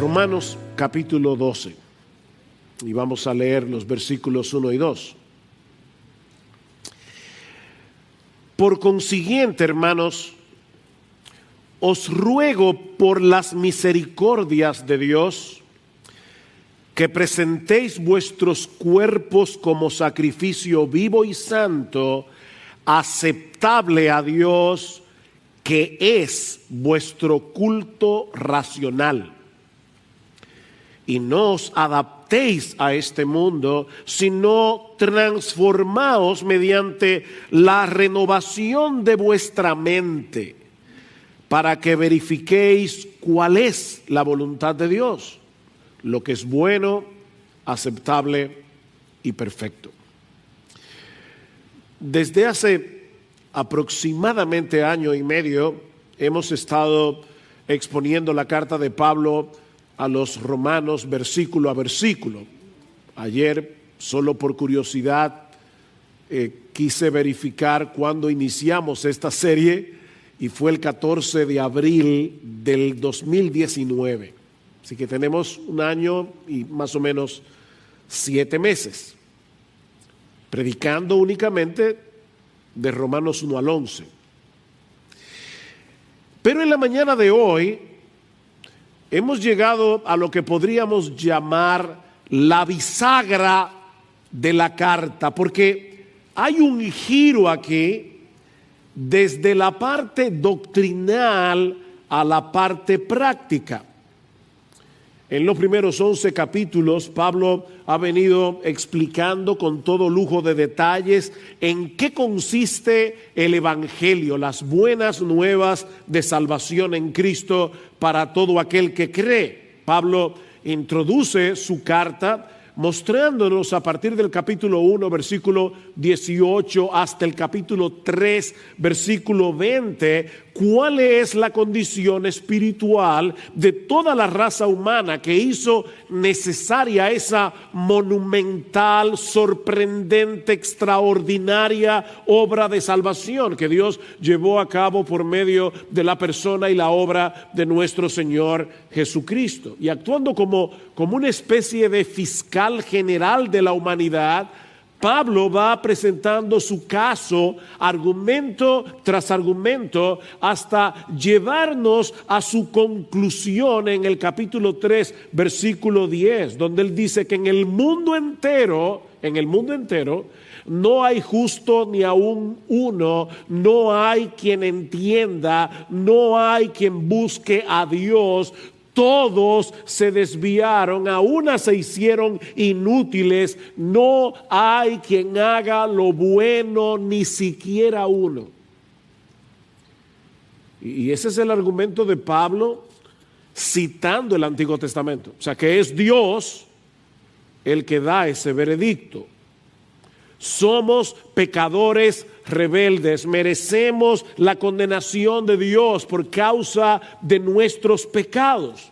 Romanos capítulo 12, y vamos a leer los versículos 1 y 2. Por consiguiente, hermanos, os ruego por las misericordias de Dios que presentéis vuestros cuerpos como sacrificio vivo y santo, aceptable a Dios, que es vuestro culto racional. Y no os adaptéis a este mundo, sino transformaos mediante la renovación de vuestra mente, para que verifiquéis cuál es la voluntad de Dios, lo que es bueno, aceptable y perfecto. Desde hace aproximadamente año y medio hemos estado exponiendo la carta de Pablo a los romanos versículo a versículo. Ayer, solo por curiosidad, quise verificar cuándo iniciamos esta serie y fue el 14 de abril del 2019. Así que tenemos un año y más o menos 7 meses predicando únicamente de Romanos 1 al 11. Pero en la mañana de hoy hemos llegado a lo que podríamos llamar la bisagra de la carta, porque hay un giro aquí desde la parte doctrinal a la parte práctica. En los primeros 11 capítulos, Pablo ha venido explicando con todo lujo de detalles en qué consiste el Evangelio, las buenas nuevas de salvación en Cristo para todo aquel que cree. Pablo introduce su carta mostrándonos a partir del capítulo 1, versículo 18, hasta el capítulo 3, versículo 20, cuál es la condición espiritual de toda la raza humana que hizo necesaria esa monumental, sorprendente, extraordinaria obra de salvación que Dios llevó a cabo por medio de la persona y la obra de nuestro Señor Jesucristo. Y actuando como una especie de fiscal general de la humanidad, Pablo va presentando su caso, argumento tras argumento, hasta llevarnos a su conclusión en el capítulo 3, versículo 10, donde él dice que en el mundo entero, no hay justo ni aún uno, no hay quien entienda, no hay quien busque a Dios. Todos se desviaron, a una se hicieron inútiles, no hay quien haga lo bueno, ni siquiera uno. Y ese es el argumento de Pablo citando el Antiguo Testamento. O sea, que es Dios el que da ese veredicto. Somos pecadores rebeldes, merecemos la condenación de Dios por causa de nuestros pecados.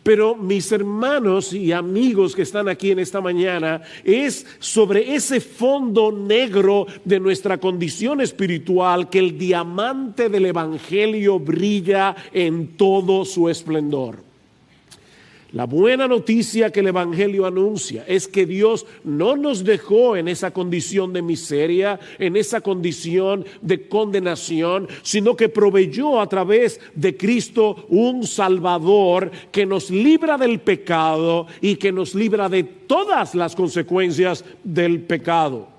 Pero mis hermanos y amigos que están aquí en esta mañana, es sobre ese fondo negro de nuestra condición espiritual que el diamante del Evangelio brilla en todo su esplendor. La buena noticia que el Evangelio anuncia es que Dios no nos dejó en esa condición de miseria, en esa condición de condenación, sino que proveyó a través de Cristo un Salvador que nos libra del pecado y que nos libra de todas las consecuencias del pecado.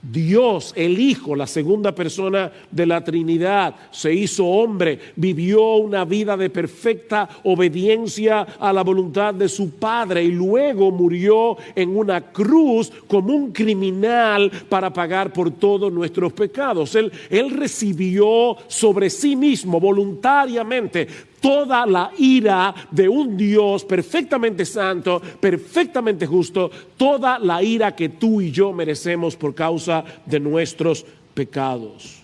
Dios, el Hijo, la segunda persona de la Trinidad, se hizo hombre, vivió una vida de perfecta obediencia a la voluntad de su Padre y luego murió en una cruz como un criminal para pagar por todos nuestros pecados. Él recibió sobre sí mismo voluntariamente toda la ira de un Dios perfectamente santo, perfectamente justo, toda la ira que tú y yo merecemos por causa de nuestros pecados.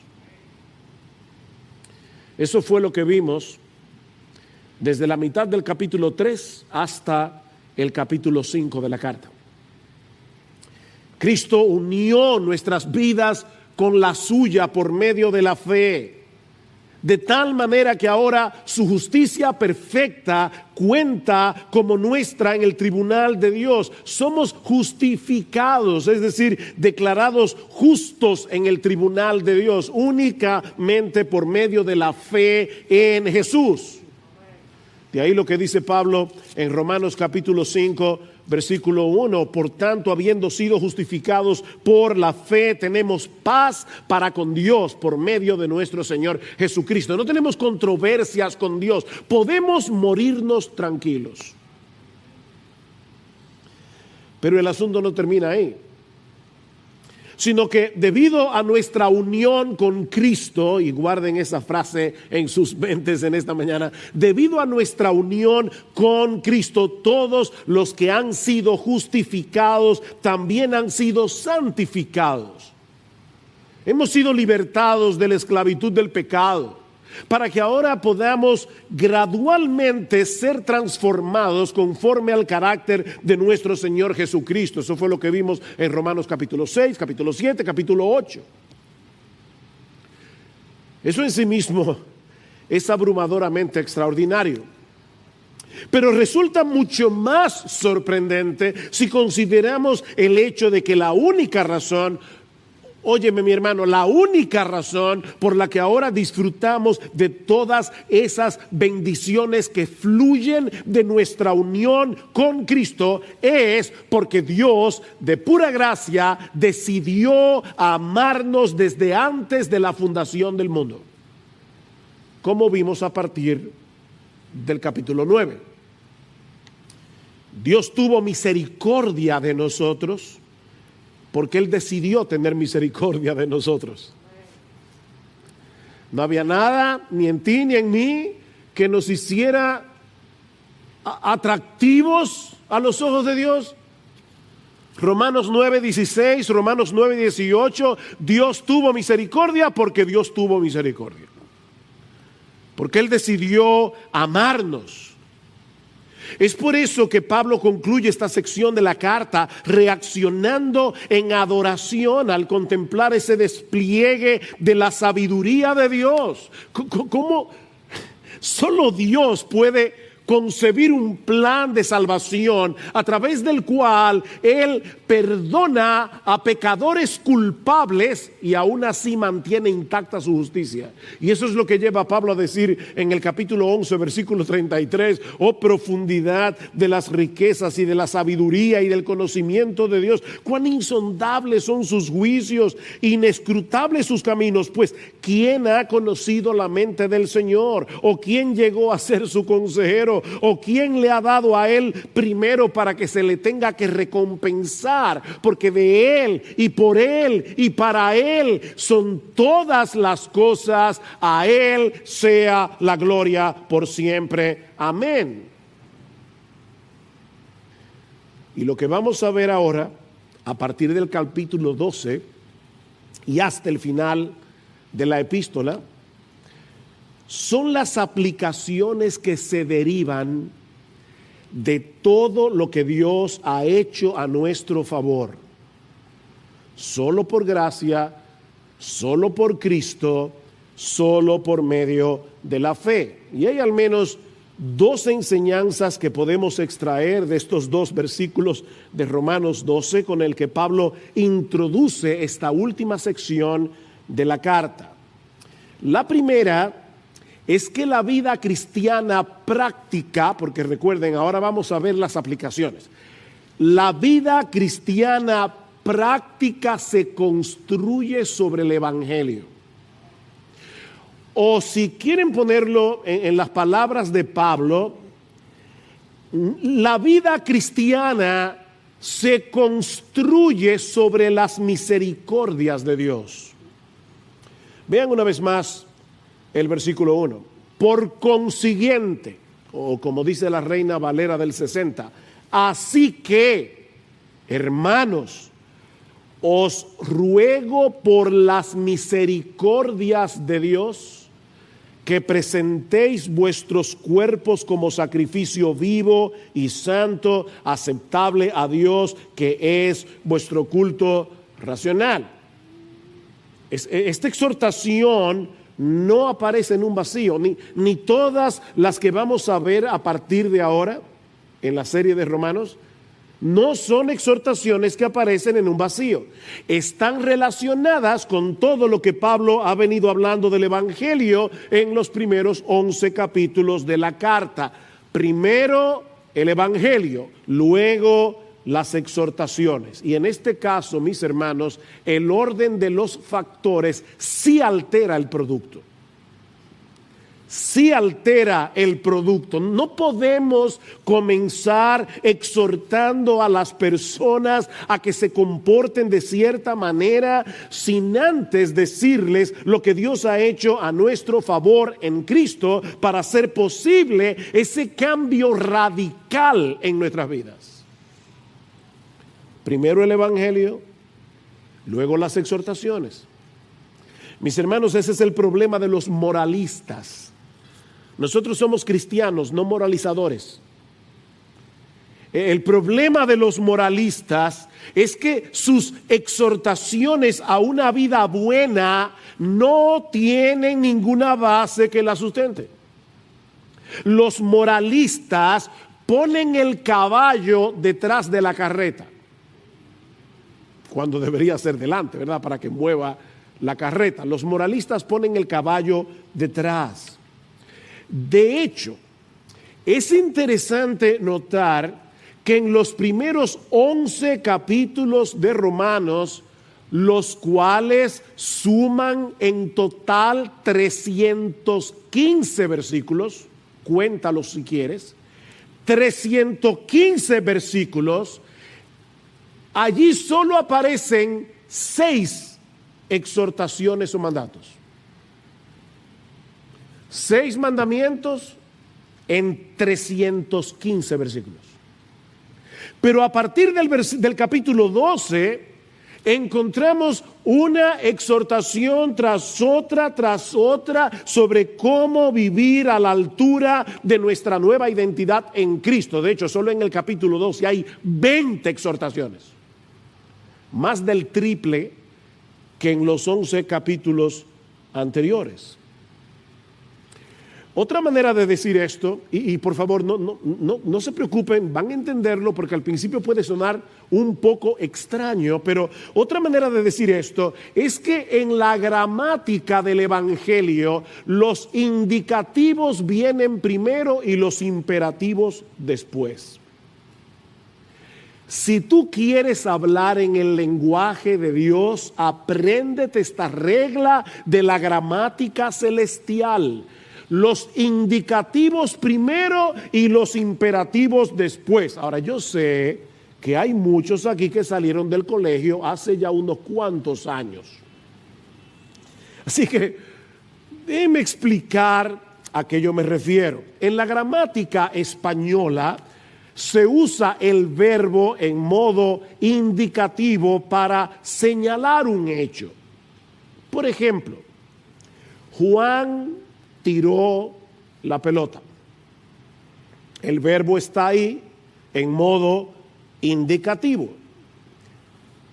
Eso fue lo que vimos desde la mitad del capítulo 3 hasta el capítulo 5 de la carta. Cristo unió nuestras vidas con la suya por medio de la fe. de tal manera que ahora su justicia perfecta cuenta como nuestra en el tribunal de Dios. Somos justificados, es decir, declarados justos en el tribunal de Dios, únicamente por medio de la fe en Jesús. De ahí lo que dice Pablo en Romanos capítulo 5, versículo 1. Por tanto, habiendo sido justificados por la fe, tenemos paz para con Dios por medio de nuestro Señor Jesucristo. No tenemos controversias con Dios. Podemos morirnos tranquilos. Pero el asunto no termina ahí, sino que debido a nuestra unión con Cristo, y guarden esa frase en sus mentes en esta mañana, debido a nuestra unión con Cristo, todos los que han sido justificados también han sido santificados. Hemos sido libertados de la esclavitud del pecado, para que ahora podamos gradualmente ser transformados conforme al carácter de nuestro Señor Jesucristo. Eso fue lo que vimos en Romanos capítulo 6, capítulo 7, capítulo 8. Eso en sí mismo es abrumadoramente extraordinario. Pero resulta mucho más sorprendente si consideramos el hecho de que la única razón, óyeme mi hermano, la única razón por la que ahora disfrutamos de todas esas bendiciones que fluyen de nuestra unión con Cristo es porque Dios de pura gracia decidió amarnos desde antes de la fundación del mundo, como vimos a partir del capítulo 9. Dios tuvo misericordia de nosotros porque Él decidió tener misericordia de nosotros. No había nada, ni en ti ni en mí, que nos hiciera atractivos a los ojos de Dios. Romanos 9:16, Romanos 9:18, Dios tuvo misericordia porque Dios tuvo misericordia. Porque Él decidió amarnos. Es por eso que Pablo concluye esta sección de la carta reaccionando en adoración al contemplar ese despliegue de la sabiduría de Dios. ¿Cómo solo Dios puede concebir un plan de salvación a través del cual Él perdona a pecadores culpables y aún así mantiene intacta su justicia? Y eso es lo que lleva a Pablo a decir en el capítulo 11, versículo 33, oh profundidad de las riquezas y de la sabiduría y del conocimiento de Dios, cuán insondables son sus juicios, inescrutables sus caminos, pues ¿quién ha conocido la mente del Señor? ¿O quién llegó a ser su consejero? ¿O quién le ha dado a Él primero para que se le tenga que recompensar? Porque de Él y por Él y para Él son todas las cosas. A Él sea la gloria por siempre. Amén. Y lo que vamos a ver ahora, a partir del capítulo 12 y hasta el final de la epístola, son las aplicaciones que se derivan de todo lo que Dios ha hecho a nuestro favor. Solo por gracia, solo por Cristo, solo por medio de la fe. Y hay al menos dos enseñanzas que podemos extraer de estos dos versículos de Romanos 12 con el que Pablo introduce esta última sección de la carta. La primera es que la vida cristiana práctica, porque recuerden, ahora vamos a ver las aplicaciones. La vida cristiana práctica se construye sobre el Evangelio. O si quieren ponerlo en las palabras de Pablo, la vida cristiana se construye sobre las misericordias de Dios. Vean una vez más el versículo 1. Por consiguiente, o como dice la Reina Valera del 60, así que, hermanos, os ruego por las misericordias de Dios que presentéis vuestros cuerpos como sacrificio vivo y santo, aceptable a Dios, que es vuestro culto racional. Esta exhortación no aparece en un vacío, ni todas las que vamos a ver a partir de ahora en la serie de Romanos, no son exhortaciones que aparecen en un vacío. Están relacionadas con todo lo que Pablo ha venido hablando del Evangelio en los primeros 11 capítulos de la carta. Primero el Evangelio, luego las exhortaciones. Y en este caso, mis hermanos, el orden de los factores sí altera el producto. Sí altera el producto. No podemos comenzar exhortando a las personas a que se comporten de cierta manera sin antes decirles lo que Dios ha hecho a nuestro favor en Cristo para hacer posible ese cambio radical en nuestras vidas. Primero el Evangelio, luego las exhortaciones. Mis hermanos, ese es el problema de los moralistas. Nosotros somos cristianos, no moralizadores. El problema de los moralistas es que sus exhortaciones a una vida buena no tienen ninguna base que la sustente. Los moralistas ponen el caballo detrás de la carreta, cuando debería ser delante, ¿verdad? Para que mueva la carreta. Los moralistas ponen el caballo detrás. De hecho, es interesante notar que en los primeros 11 capítulos de Romanos, los cuales suman en total 315 versículos, cuéntalos si quieres, 315 versículos, allí solo aparecen 6 exhortaciones o mandatos. 6 mandamientos en 315 versículos. Pero a partir del capítulo 12 encontramos una exhortación tras otra sobre cómo vivir a la altura de nuestra nueva identidad en Cristo. De hecho, solo en el capítulo 12 hay 20 exhortaciones, más del triple que en los 11 capítulos anteriores. Otra manera de decir esto, y por favor no se preocupen, van a entenderlo porque al principio puede sonar un poco extraño, pero otra manera de decir esto es que en la gramática del Evangelio los indicativos vienen primero y los imperativos después. Si tú quieres hablar en el lenguaje de Dios, apréndete esta regla de la gramática celestial. Los indicativos primero y los imperativos después. Ahora, yo sé que hay muchos aquí que salieron del colegio hace ya unos cuantos años. Así que déjenme explicar a qué yo me refiero. En la gramática española se usa el verbo en modo indicativo para señalar un hecho. Por ejemplo, Juan tiró la pelota. El verbo está ahí en modo indicativo.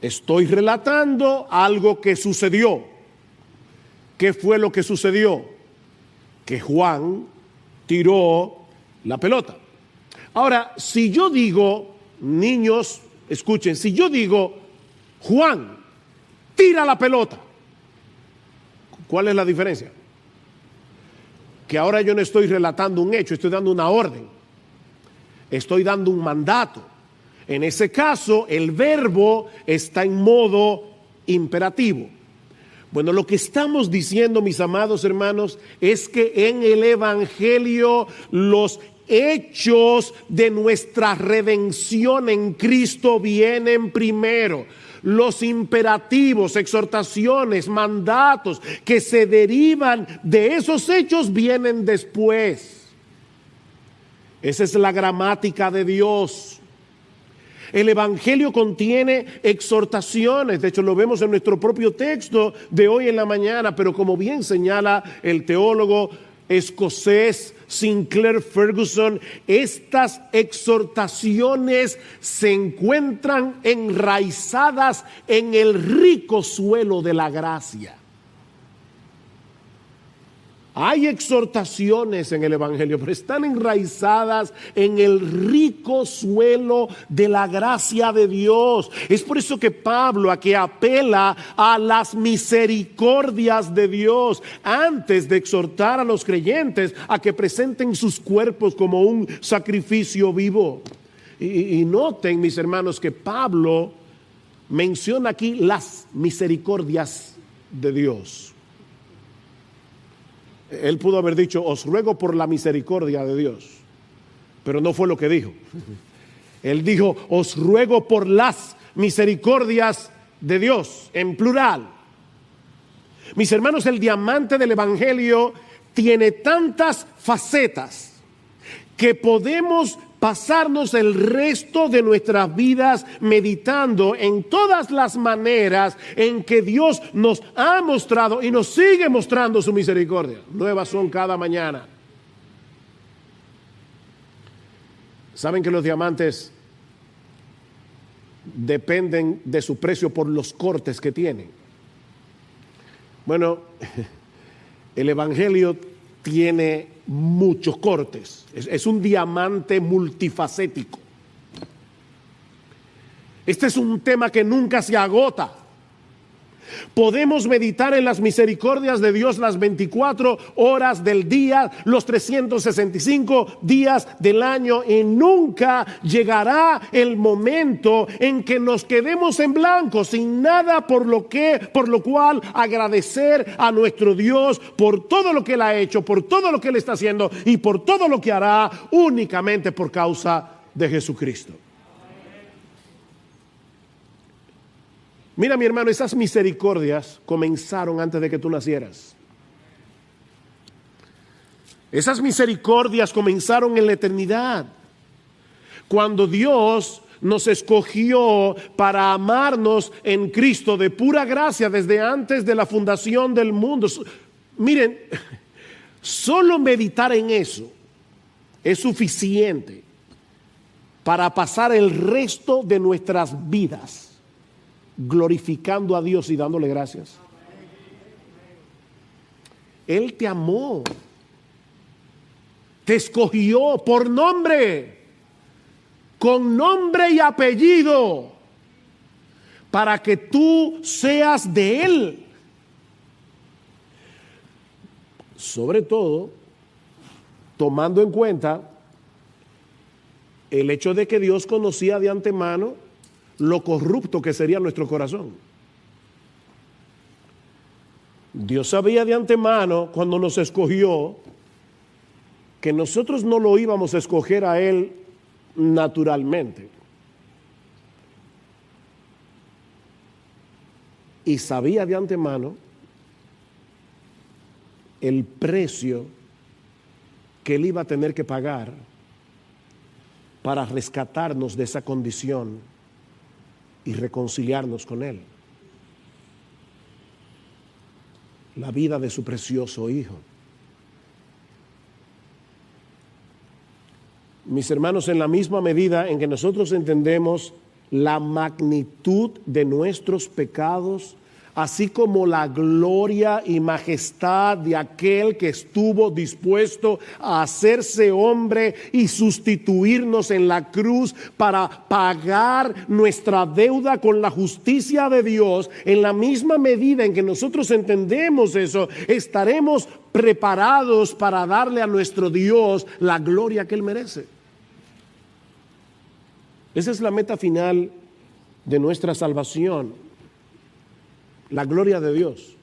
Estoy relatando algo que sucedió. ¿Qué fue lo que sucedió? Que Juan tiró la pelota. Ahora, si yo digo, niños, escuchen, si yo digo, Juan, tira la pelota, ¿cuál es la diferencia? Que ahora yo no estoy relatando un hecho, estoy dando una orden, estoy dando un mandato. En ese caso, el verbo está en modo imperativo. Bueno, lo que estamos diciendo, mis amados hermanos, es que en el Evangelio los hechos de nuestra redención en Cristo vienen primero. Los imperativos, exhortaciones, mandatos que se derivan de esos hechos vienen después. Esa es la gramática de Dios. El Evangelio contiene exhortaciones, de hecho lo vemos en nuestro propio texto de hoy en la mañana, pero como bien señala el teólogo escocés Sinclair Ferguson, estas exhortaciones se encuentran enraizadas en el rico suelo de la gracia. Hay exhortaciones en el Evangelio, pero están enraizadas en el rico suelo de la gracia de Dios. Es por eso que Pablo aquí apela a las misericordias de Dios antes de exhortar a los creyentes a que presenten sus cuerpos como un sacrificio vivo. Y noten, mis hermanos, que Pablo menciona aquí las misericordias de Dios. Él pudo haber dicho, os ruego por la misericordia de Dios, pero no fue lo que dijo. Él dijo, os ruego por las misericordias de Dios, en plural. Mis hermanos, el diamante del Evangelio tiene tantas facetas que podemos pasarnos el resto de nuestras vidas meditando en todas las maneras en que Dios nos ha mostrado y nos sigue mostrando su misericordia. Nuevas son cada mañana. ¿Saben que los diamantes dependen de su precio por los cortes que tienen? Bueno, el Evangelio tiene muchos cortes. Es un diamante multifacético. Este es un tema que nunca se agota. Podemos meditar en las misericordias de Dios las 24 horas del día, los 365 días del año, y nunca llegará el momento en que nos quedemos en blanco, sin nada por lo cual agradecer a nuestro Dios por todo lo que Él ha hecho, por todo lo que Él está haciendo y por todo lo que hará, únicamente por causa de Jesucristo. Mira, mi hermano, esas misericordias comenzaron antes de que tú nacieras. Esas misericordias comenzaron en la eternidad, cuando Dios nos escogió para amarnos en Cristo de pura gracia desde antes de la fundación del mundo. Miren, solo meditar en eso es suficiente para pasar el resto de nuestras vidas glorificando a Dios y dándole gracias. Él te amó, te escogió por nombre, con nombre y apellido, para que tú seas de Él. Sobre todo, tomando en cuenta el hecho de que Dios conocía de antemano lo corrupto que sería nuestro corazón. Dios sabía de antemano, cuando nos escogió, que nosotros no lo íbamos a escoger a Él naturalmente. Y sabía de antemano el precio que Él iba a tener que pagar para rescatarnos de esa condición y reconciliarnos con Él. La vida de su precioso Hijo. Mis hermanos, en la misma medida en que nosotros entendemos la magnitud de nuestros pecados, así como la gloria y majestad de aquel que estuvo dispuesto a hacerse hombre y sustituirnos en la cruz para pagar nuestra deuda con la justicia de Dios, en la misma medida en que nosotros entendemos eso, estaremos preparados para darle a nuestro Dios la gloria que Él merece. Esa es la meta final de nuestra salvación. La gloria de Dios.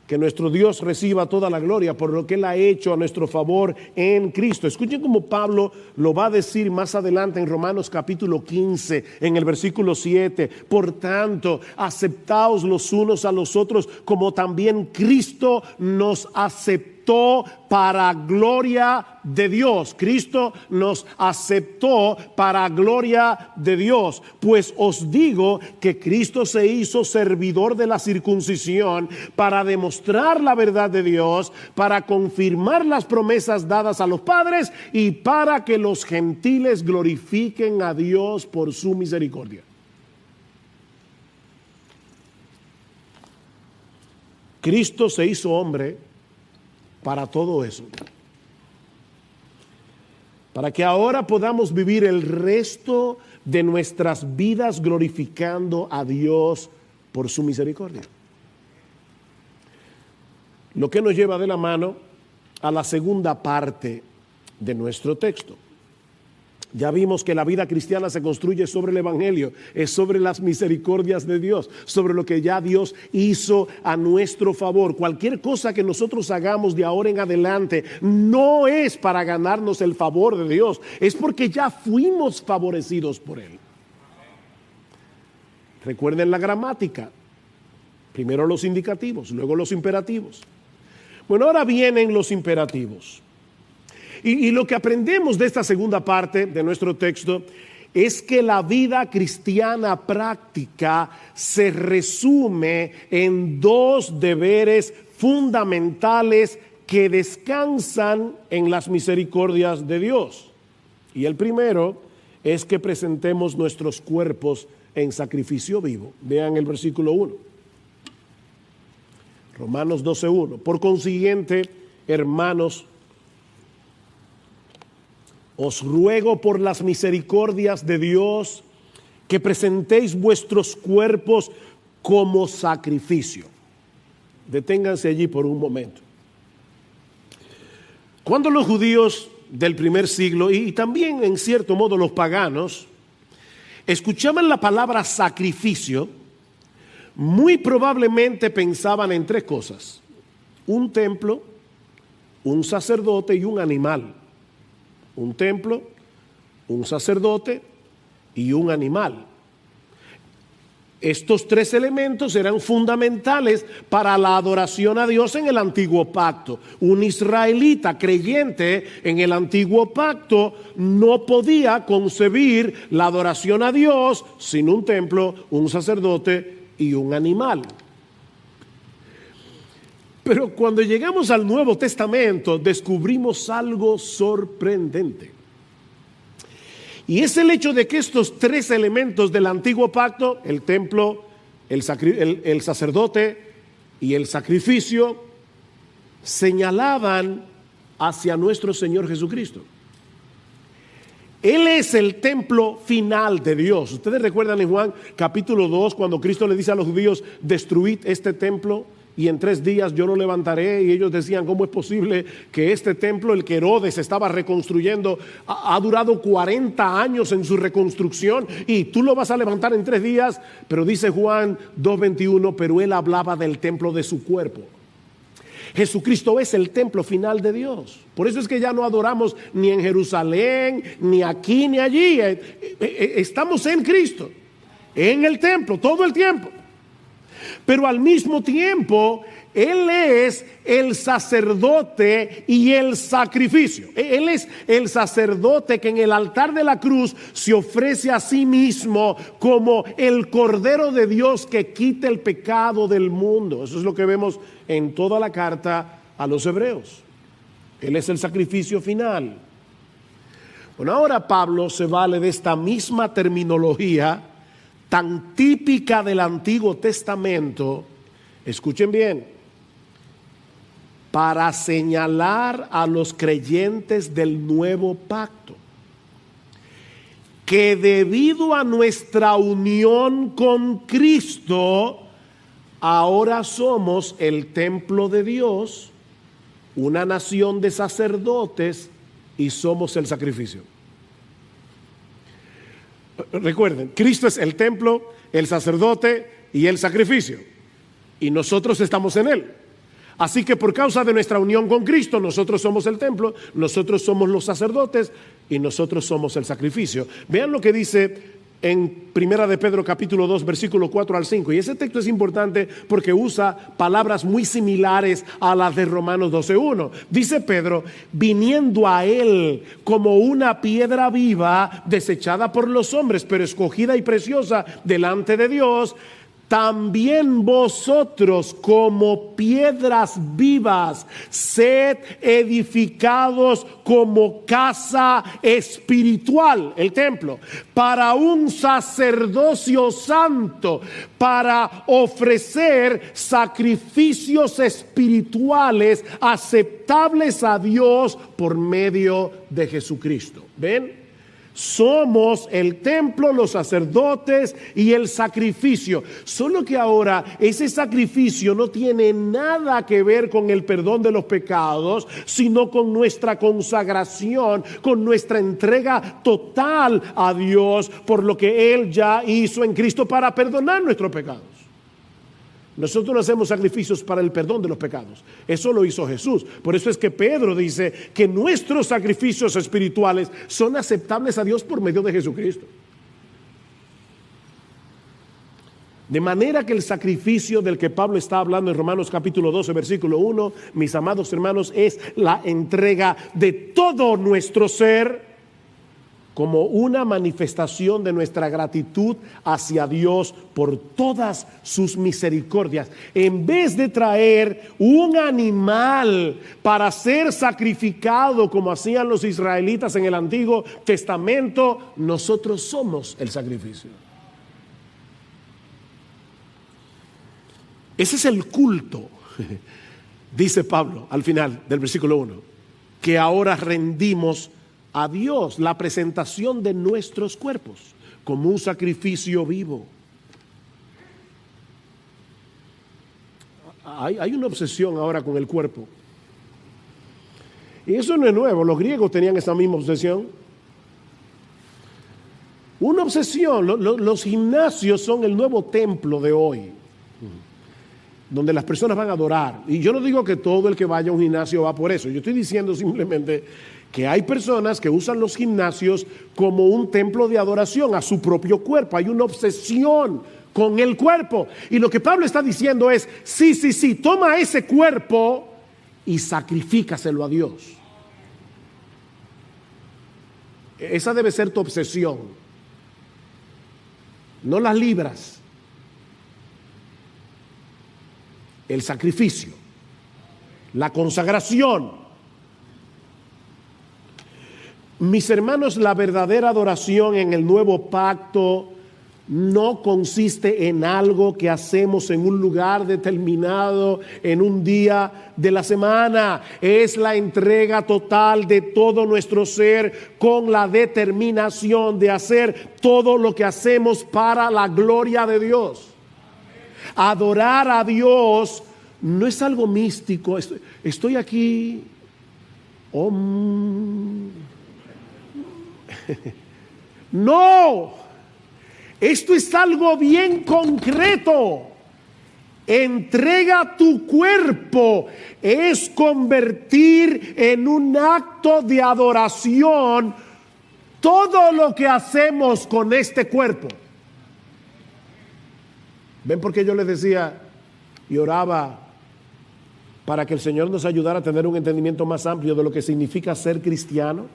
Que nuestro Dios reciba toda la gloria por lo que Él ha hecho a nuestro favor en Cristo. Escuchen cómo Pablo lo va a decir más adelante en Romanos capítulo 15, en el versículo 7. Por tanto, aceptaos los unos a los otros, como también Cristo nos aceptó para gloria de Dios. Cristo nos aceptó para gloria de Dios. Pues os digo que Cristo se hizo servidor de la circuncisión para demostrar la verdad de Dios, para confirmar las promesas dadas a los padres y para que los gentiles glorifiquen a Dios por su misericordia. Cristo se hizo hombre para todo eso. Para que ahora podamos vivir el resto de nuestras vidas glorificando a Dios por su misericordia. Lo que nos lleva de la mano a la segunda parte de nuestro texto. Ya vimos que la vida cristiana se construye sobre el Evangelio, es sobre las misericordias de Dios, sobre lo que ya Dios hizo a nuestro favor. Cualquier cosa que nosotros hagamos de ahora en adelante no es para ganarnos el favor de Dios, es porque ya fuimos favorecidos por Él. Recuerden la gramática, primero los indicativos, luego los imperativos. Bueno, ahora vienen los imperativos. Y lo que aprendemos de esta segunda parte de nuestro texto es que la vida cristiana práctica se resume en dos deberes fundamentales que descansan en las misericordias de Dios. Y el primero es que presentemos nuestros cuerpos en sacrificio vivo. Vean el versículo 1. Romanos 12:1. Por consiguiente, hermanos, os ruego por las misericordias de Dios que presentéis vuestros cuerpos como sacrificio. Deténganse allí por un momento. Cuando los judíos del primer siglo y también en cierto modo los paganos escuchaban la palabra sacrificio, muy probablemente pensaban en tres cosas: un templo, un sacerdote y un animal. Un templo, un sacerdote y un animal. Estos tres elementos eran fundamentales para la adoración a Dios en el antiguo pacto. Un israelita creyente en el antiguo pacto no podía concebir la adoración a Dios sin un templo, un sacerdote y un animal. Pero cuando llegamos al Nuevo Testamento descubrimos algo sorprendente. Y es el hecho de que estos tres elementos del antiguo pacto, el templo, el sacerdote y el sacrificio, señalaban hacia nuestro Señor Jesucristo. Él es el templo final de Dios. Ustedes recuerdan en Juan capítulo 2 cuando Cristo le dice a los judíos: destruid este templo y en 3 días yo lo levantaré. Y ellos decían: ¿cómo es posible que este templo, el que Herodes estaba reconstruyendo, ha durado 40 años en su reconstrucción y tú lo vas a levantar en 3 días? Pero dice Juan 2:21, pero él hablaba del templo de su cuerpo. Jesucristo es el templo final de Dios. Por eso es que ya no adoramos ni en Jerusalén, ni aquí, ni allí. Estamos en Cristo, en el templo, todo el tiempo. Pero al mismo tiempo, Él es el sacerdote y el sacrificio. Él es el sacerdote que en el altar de la cruz se ofrece a sí mismo como el Cordero de Dios que quita el pecado del mundo. Eso es lo que vemos en toda la carta a los hebreos. Él es el sacrificio final. Bueno, ahora Pablo se vale de esta misma terminología tan típica del Antiguo Testamento, escuchen bien, para señalar a los creyentes del nuevo pacto que debido a nuestra unión con Cristo, ahora somos el templo de Dios, una nación de sacerdotes y somos el sacrificio. Recuerden, Cristo es el templo, el sacerdote y el sacrificio. Y nosotros estamos en Él. Así que por causa de nuestra unión con Cristo, nosotros somos el templo, nosotros somos los sacerdotes y nosotros somos el sacrificio. Vean lo que dice en Primera de Pedro capítulo 2 versículo 4 al 5. Y ese texto es importante porque usa palabras muy similares a las de Romanos 12:1. Dice Pedro: viniendo a Él como una piedra viva, desechada por los hombres, pero escogida y preciosa delante de Dios, también vosotros como piedras vivas, sed edificados como casa espiritual, el templo, para un sacerdocio santo, para ofrecer sacrificios espirituales aceptables a Dios por medio de Jesucristo. ¿Ven? Somos el templo, los sacerdotes y el sacrificio. Solo que ahora ese sacrificio no tiene nada que ver con el perdón de los pecados, sino con nuestra consagración, con nuestra entrega total a Dios por lo que Él ya hizo en Cristo para perdonar nuestros pecados. Nosotros no hacemos sacrificios para el perdón de los pecados. Eso lo hizo Jesús. Por eso es que Pedro dice que nuestros sacrificios espirituales son aceptables a Dios por medio de Jesucristo. De manera que el sacrificio del que Pablo está hablando en Romanos capítulo 12, versículo 1, mis amados hermanos, es la entrega de todo nuestro ser como una manifestación de nuestra gratitud hacia Dios por todas sus misericordias. En vez de traer un animal para ser sacrificado como hacían los israelitas en el Antiguo Testamento, nosotros somos el sacrificio. Ese es el culto, dice Pablo al final del versículo 1, que ahora rendimos a Dios, la presentación de nuestros cuerpos como un sacrificio vivo. Hay una obsesión ahora con el cuerpo. Y eso no es nuevo, los griegos tenían esa misma obsesión. Una obsesión, los gimnasios son el nuevo templo de hoy, donde las personas van a adorar. Y yo no digo que todo el que vaya a un gimnasio va por eso. Yo estoy diciendo simplemente que hay personas que usan los gimnasios como un templo de adoración a su propio cuerpo. Hay una obsesión con el cuerpo. Y lo que Pablo está diciendo es, sí, toma ese cuerpo y sacrifícaselo a Dios. Esa debe ser tu obsesión. No las libras. El sacrificio, la consagración. Mis hermanos, la verdadera adoración en el nuevo pacto no consiste en algo que hacemos en un lugar determinado, en un día de la semana. Es la entrega total de todo nuestro ser con la determinación de hacer todo lo que hacemos para la gloria de Dios. Adorar a Dios no es algo místico. Estoy aquí. No, esto es algo bien concreto. Entrega tu cuerpo es convertir en un acto de adoración todo lo que hacemos con este cuerpo. ¿Ven por qué yo les decía y oraba para que el Señor nos ayudara a tener un entendimiento más amplio de lo que significa ser cristiano?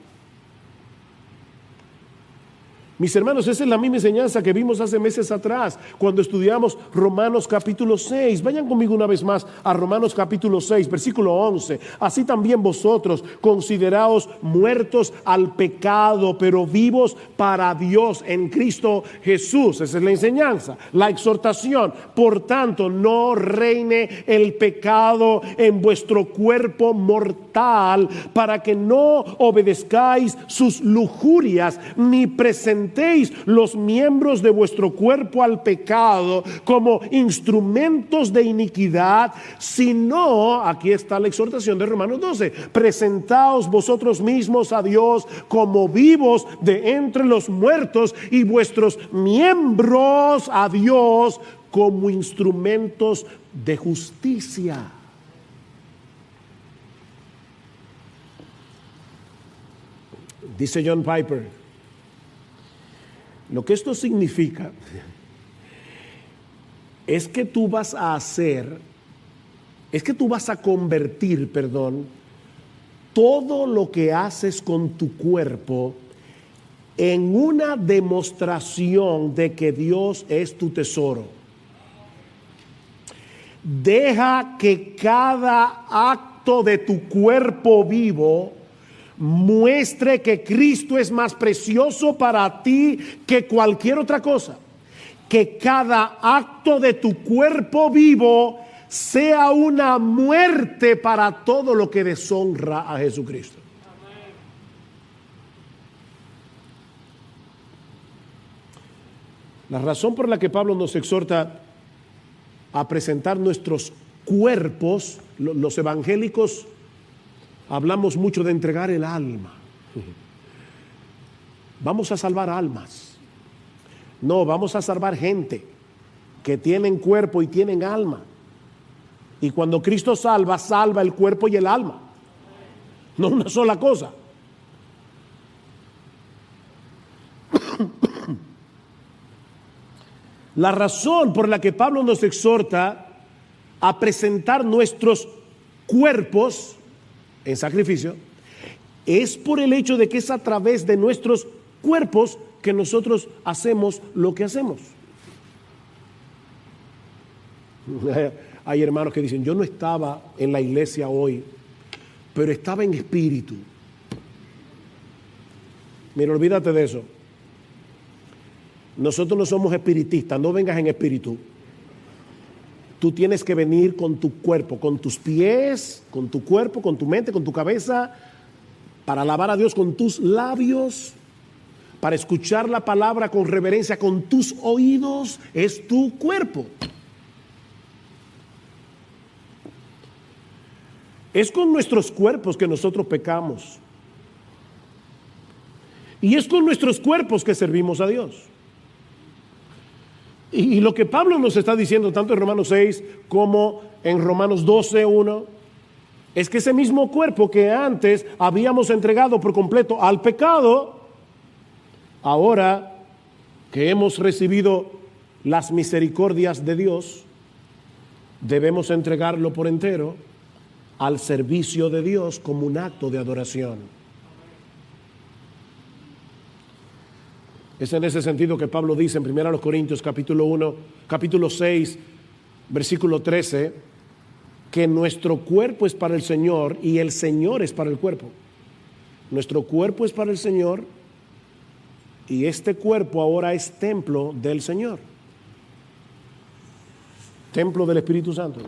Mis hermanos, esa es la misma enseñanza que vimos hace meses atrás cuando estudiamos Romanos capítulo 6. Vayan conmigo una vez más a Romanos capítulo 6, versículo 11. Así también vosotros consideraos muertos al pecado, pero vivos para Dios en Cristo Jesús. Esa es la enseñanza, la exhortación. Por tanto, no reine el pecado en vuestro cuerpo mortal, para que no obedezcáis sus lujurias, ni presentéis los miembros de vuestro cuerpo al pecado como instrumentos de iniquidad, sino, aquí está la exhortación de Romanos 12, presentaos vosotros mismos a Dios como vivos de entre los muertos y vuestros miembros a Dios como instrumentos de justicia. Dice John Piper, lo que esto significa es que tú vas a convertir, todo lo que haces con tu cuerpo en una demostración de que Dios es tu tesoro. deja que cada acto de tu cuerpo vivo muestre que Cristo es más precioso para ti que cualquier otra cosa. Que cada acto de tu cuerpo vivo sea una muerte para todo lo que deshonra a Jesucristo. La razón por la que Pablo nos exhorta a presentar nuestros cuerpos, los evangélicos hablamos mucho de entregar el alma. Vamos a salvar almas. No, vamos a salvar gente que tienen cuerpo y tienen alma. Y cuando Cristo salva, salva el cuerpo y el alma. No una sola cosa. La razón por la que Pablo nos exhorta a presentar nuestros cuerpos en sacrificio es por el hecho de que es a través de nuestros cuerpos que nosotros hacemos lo que hacemos. Hay hermanos que dicen, yo no estaba en la iglesia hoy, pero estaba en espíritu. Mira, olvídate de eso. Nosotros no somos espiritistas, no vengas en espíritu. Tú tienes que venir con tu cuerpo, con tus pies, con tu cuerpo, con tu mente, con tu cabeza, para alabar a Dios con tus labios, para escuchar la palabra con reverencia con tus oídos. Es tu cuerpo. Es con nuestros cuerpos que nosotros pecamos. Y es con nuestros cuerpos que servimos a Dios. Y lo que Pablo nos está diciendo, tanto en Romanos 6 como en Romanos 12:1, es que ese mismo cuerpo que antes habíamos entregado por completo al pecado, ahora que hemos recibido las misericordias de Dios, debemos entregarlo por entero al servicio de Dios como un acto de adoración. Es en ese sentido que Pablo dice en 1 Corintios capítulo 6, versículo 13, que nuestro cuerpo es para el Señor y el Señor es para el cuerpo. Nuestro cuerpo es para el Señor y este cuerpo ahora es templo del Señor. Templo del Espíritu Santo.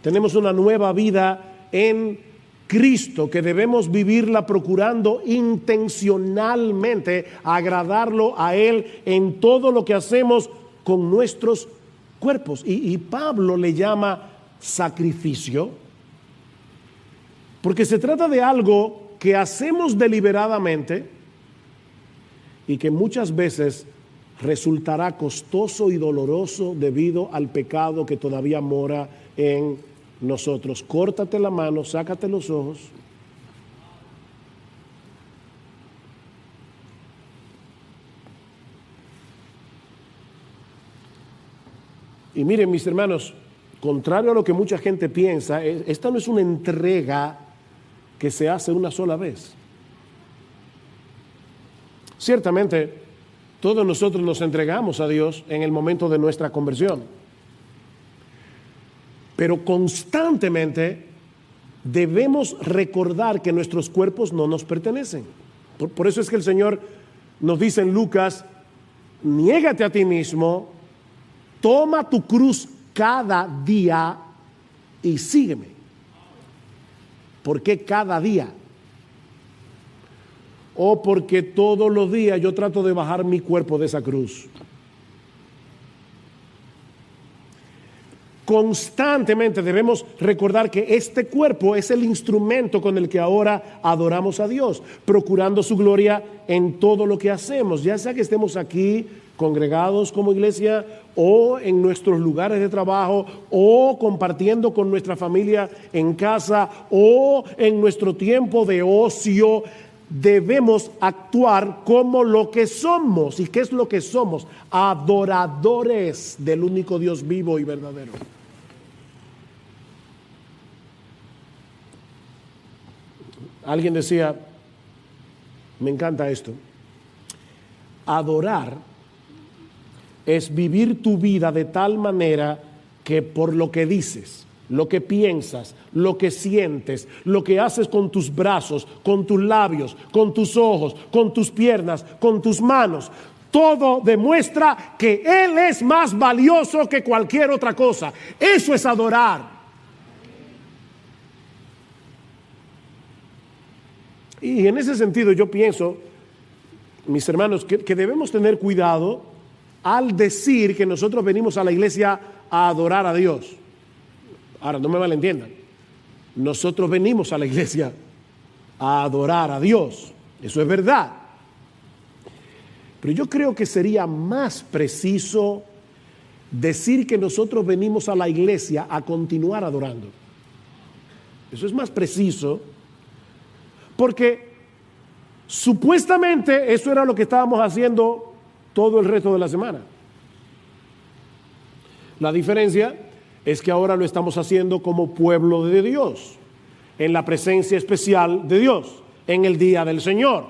Tenemos una nueva vida en Cristo que debemos vivirla procurando intencionalmente agradarlo a Él en todo lo que hacemos con nuestros cuerpos. Y Pablo le llama sacrificio porque se trata de algo que hacemos deliberadamente y que muchas veces resultará costoso y doloroso debido al pecado que todavía mora en nosotros. Córtate la mano, sácate los ojos. Y miren, mis hermanos, contrario a lo que mucha gente piensa, esta no es una entrega que se hace una sola vez. Ciertamente, todos nosotros nos entregamos a Dios en el momento de nuestra conversión. Pero constantemente debemos recordar que nuestros cuerpos no nos pertenecen. Por eso es que el Señor nos dice en Lucas, niégate a ti mismo, toma tu cruz cada día y sígueme. ¿Por qué cada día? O porque todos los días yo trato de bajar mi cuerpo de esa cruz. Constantemente debemos recordar que este cuerpo es el instrumento con el que ahora adoramos a Dios, procurando su gloria en todo lo que hacemos, ya sea que estemos aquí congregados como iglesia o en nuestros lugares de trabajo o compartiendo con nuestra familia en casa o en nuestro tiempo de ocio. Debemos actuar como lo que somos. ¿Y qué es lo que somos? Adoradores del único Dios vivo y verdadero. Alguien decía, me encanta esto, adorar es vivir tu vida de tal manera que por lo que dices, lo que piensas, lo que sientes, lo que haces con tus brazos, con tus labios, con tus ojos, con tus piernas, con tus manos, todo demuestra que Él es más valioso que cualquier otra cosa. Eso es adorar. Y en ese sentido yo pienso, mis hermanos, que debemos tener cuidado al decir que nosotros venimos a la iglesia a adorar a Dios. Ahora, no me malentiendan. Nosotros venimos a la iglesia a adorar a Dios. Eso es verdad. Pero yo creo que sería más preciso decir que nosotros venimos a la iglesia a continuar adorando. Eso es más preciso, porque supuestamente eso era lo que estábamos haciendo todo el resto de la semana. La diferencia es que ahora lo estamos haciendo como pueblo de Dios, en la presencia especial de Dios, en el día del Señor.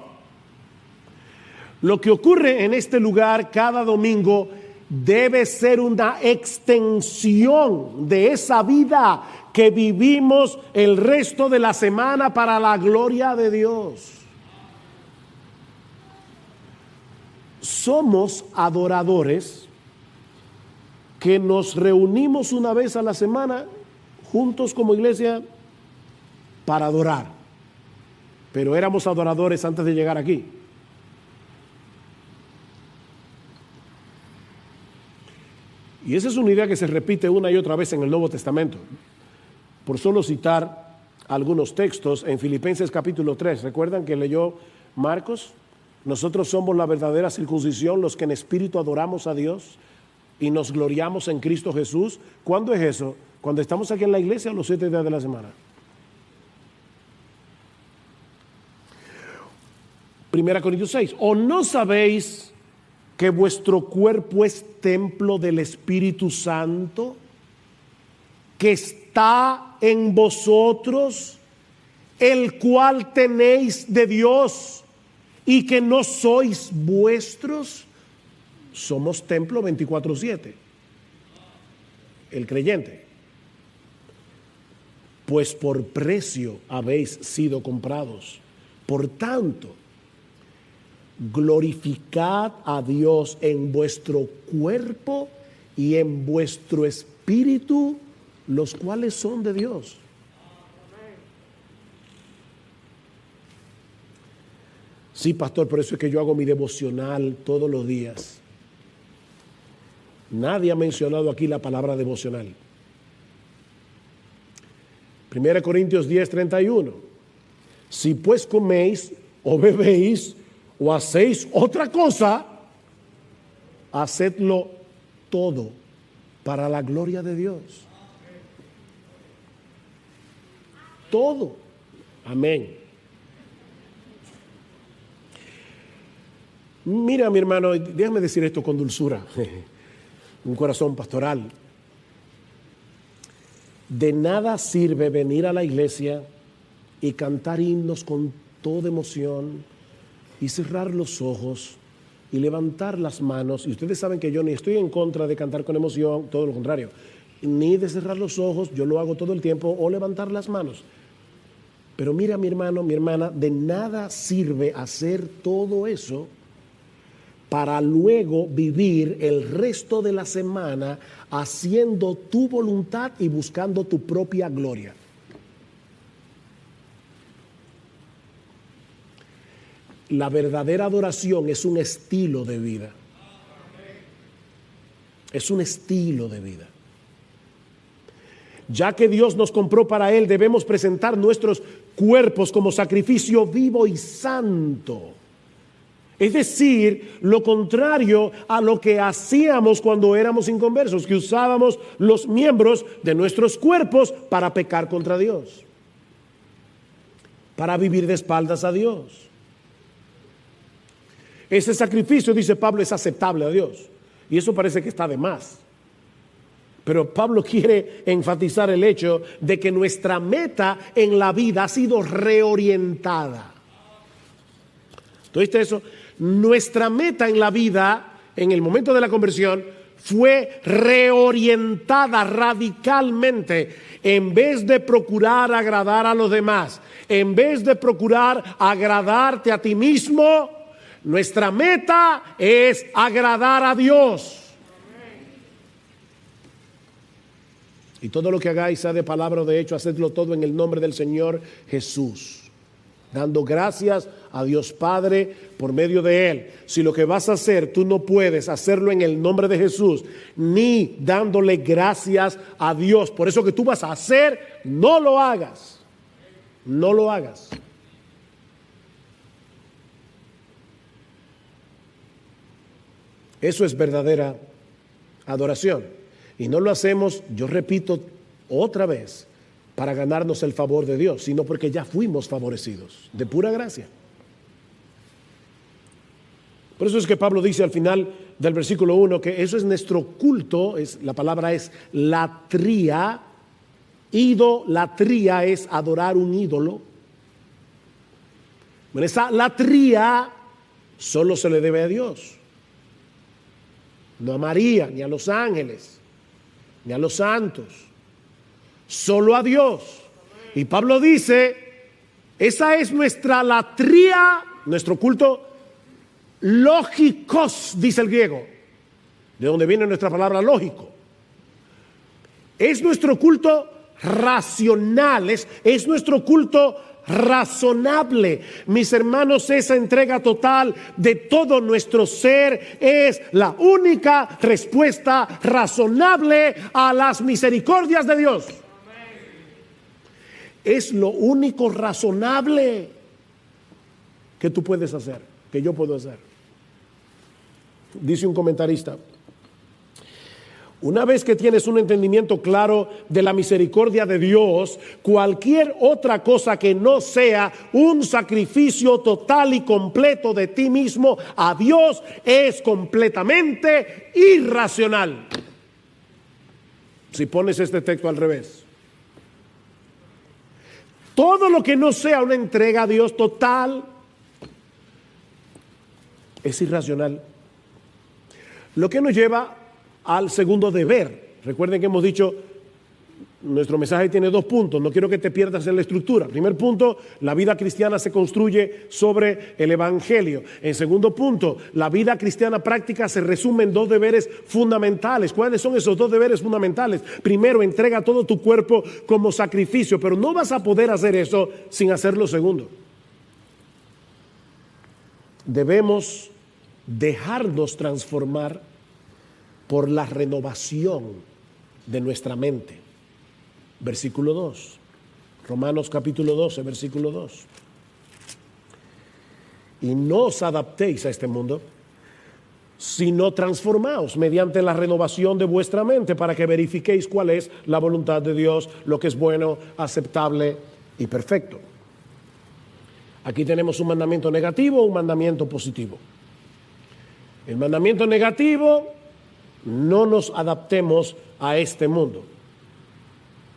Lo que ocurre en este lugar cada domingo debe ser una extensión de esa vida que vivimos el resto de la semana para la gloria de Dios. Somos adoradores que nos reunimos una vez a la semana juntos como iglesia para adorar. Pero éramos adoradores antes de llegar aquí. Y esa es una idea que se repite una y otra vez en el Nuevo Testamento. Por solo citar algunos textos en Filipenses capítulo 3. ¿Recuerdan que leyó Marcos? Nosotros somos la verdadera circuncisión, los que en espíritu adoramos a Dios y nos gloriamos en Cristo Jesús. ¿Cuándo es eso? Cuando estamos aquí en la iglesia los 7 días de la semana. 1 Corintios 6. ¿O no sabéis que vuestro cuerpo es templo del Espíritu Santo, que está en vosotros, el cual tenéis de Dios, y que no sois vuestros? Somos templo 24/7, el creyente. Pues por precio habéis sido comprados. Por tanto, glorificad a Dios en vuestro cuerpo y en vuestro espíritu, los cuales son de Dios. Sí, pastor, por eso es que yo hago mi devocional todos los días. Nadie ha mencionado aquí la palabra devocional. 1 Corintios 10:31. Si pues coméis o bebéis o hacéis otra cosa, hacedlo todo para la gloria de Dios. Todo. Amén. Mira, mi hermano, déjame decir esto con dulzura, un corazón pastoral. De nada sirve venir a la iglesia y cantar himnos con toda emoción y cerrar los ojos y levantar las manos. Y ustedes saben que yo ni estoy en contra de cantar con emoción, todo lo contrario, ni de cerrar los ojos, yo lo hago todo el tiempo, o levantar las manos. Pero mira, mi hermano, mi hermana, de nada sirve hacer todo eso para luego vivir el resto de la semana haciendo tu voluntad y buscando tu propia gloria. La verdadera adoración es un estilo de vida. Es un estilo de vida. Ya que Dios nos compró para Él, debemos presentar nuestros cuerpos como sacrificio vivo y santo. Es decir, lo contrario a lo que hacíamos cuando éramos inconversos, que usábamos los miembros de nuestros cuerpos para pecar contra Dios, para vivir de espaldas a Dios. Ese sacrificio, dice Pablo, es aceptable a Dios. Y eso parece que está de más. Pero Pablo quiere enfatizar el hecho de que nuestra meta en la vida ha sido reorientada. ¿Tú viste eso? Nuestra meta en la vida en el momento de la conversión fue reorientada radicalmente. En vez de procurar agradar a los demás, en vez de procurar agradarte a ti mismo, nuestra meta es agradar a Dios. Y todo lo que hagáis, sea de palabra o de hecho, hacedlo todo en el nombre del Señor Jesús, dando gracias a Dios Padre por medio de Él. Si lo que vas a hacer, tú no puedes hacerlo en el nombre de Jesús, ni dándole gracias a Dios por eso que tú vas a hacer, no lo hagas. No lo hagas. Eso es verdadera adoración. Y no lo hacemos, yo repito otra vez, para ganarnos el favor de Dios, sino porque ya fuimos favorecidos, de pura gracia. Por eso es que Pablo dice al final del versículo 1 que eso es nuestro culto, la palabra es latría. Idolatría es adorar un ídolo. Bueno, esa latría solo se le debe a Dios, no a María, ni a los ángeles, ni a los santos, solo a Dios. Y Pablo dice, esa es nuestra latría, nuestro culto lógicos, dice el griego, de donde viene nuestra palabra lógico. Es nuestro culto racional, es nuestro culto razonable. Mis hermanos, esa entrega total de todo nuestro ser es la única respuesta razonable a las misericordias de Dios. Es lo único razonable que tú puedes hacer, que yo puedo hacer. Dice un comentarista: una vez que tienes un entendimiento claro de la misericordia de Dios, cualquier otra cosa que no sea un sacrificio total y completo de ti mismo a Dios es completamente irracional. Si pones este texto al revés, todo lo que no sea una entrega a Dios total es irracional. Lo que nos lleva al segundo deber. Recuerden que hemos dicho, nuestro mensaje tiene 2 puntos, no quiero que te pierdas en la estructura. Primer punto, la vida cristiana se construye sobre el evangelio. En segundo punto, la vida cristiana práctica se resume en 2 deberes fundamentales. ¿Cuáles son esos 2 deberes fundamentales? Primero, entrega todo tu cuerpo como sacrificio, pero no vas a poder hacer eso sin hacer lo segundo. Debemos dejarnos transformar por la renovación de nuestra mente. Versículo 2. Romanos capítulo 12, versículo 2. Y no os adaptéis a este mundo, sino transformaos mediante la renovación de vuestra mente, para que verifiquéis cuál es la voluntad de Dios, lo que es bueno, aceptable y perfecto. Aquí tenemos un mandamiento negativo, un mandamiento positivo. El mandamiento negativo: no nos adaptemos a este mundo.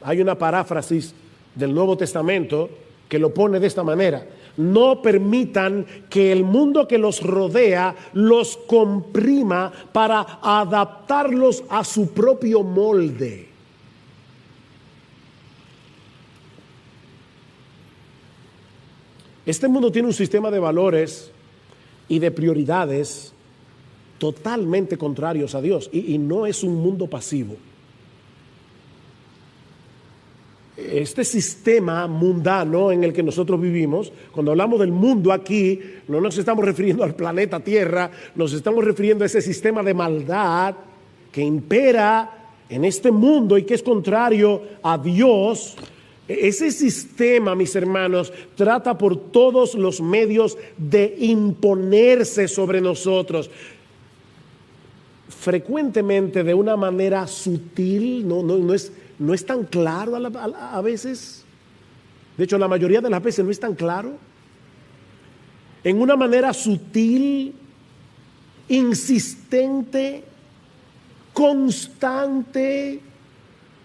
Hay una paráfrasis del Nuevo Testamento que lo pone de esta manera: no permitan que el mundo que los rodea los comprima para adaptarlos a su propio molde. Este mundo tiene un sistema de valores y de prioridades totalmente contrarios a Dios, y no es un mundo pasivo. Este sistema mundano en el que nosotros vivimos, cuando hablamos del mundo aquí, no nos estamos refiriendo al planeta Tierra, nos estamos refiriendo a ese sistema de maldad que impera en este mundo y que es contrario a Dios. Ese sistema, mis hermanos, trata por todos los medios de imponerse sobre nosotros. Frecuentemente de una manera sutil, no es tan claro a veces. De hecho, la mayoría de las veces no es tan claro. En una manera sutil, insistente, constante,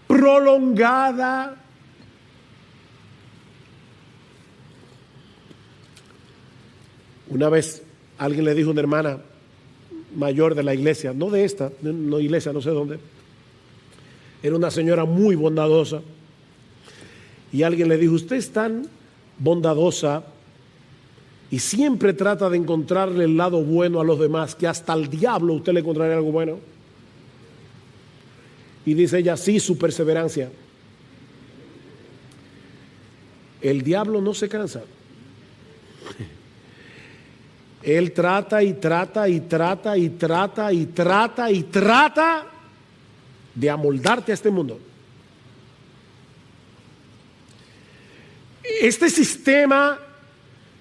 prolongada. Una vez alguien le dijo a una hermana: mayor de la iglesia, no de esta, no iglesia, no sé dónde. Era una señora muy bondadosa. Y alguien le dijo, usted es tan bondadosa y siempre trata de encontrarle el lado bueno a los demás, que hasta al diablo usted le encontraría algo bueno. Y dice ella, sí, su perseverancia. El diablo no se cansa. Él trata y trata y trata y trata y trata y trata de amoldarte a este mundo. Este sistema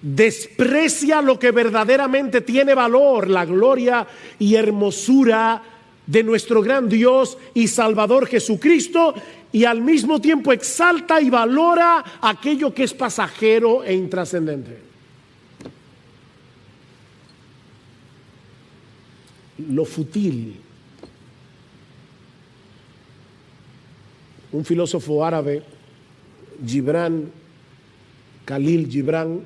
desprecia lo que verdaderamente tiene valor, la gloria y hermosura de nuestro gran Dios y Salvador Jesucristo, y al mismo tiempo exalta y valora aquello que es pasajero e intrascendente. Lo fútil. Un filósofo árabe, Khalil Gibran,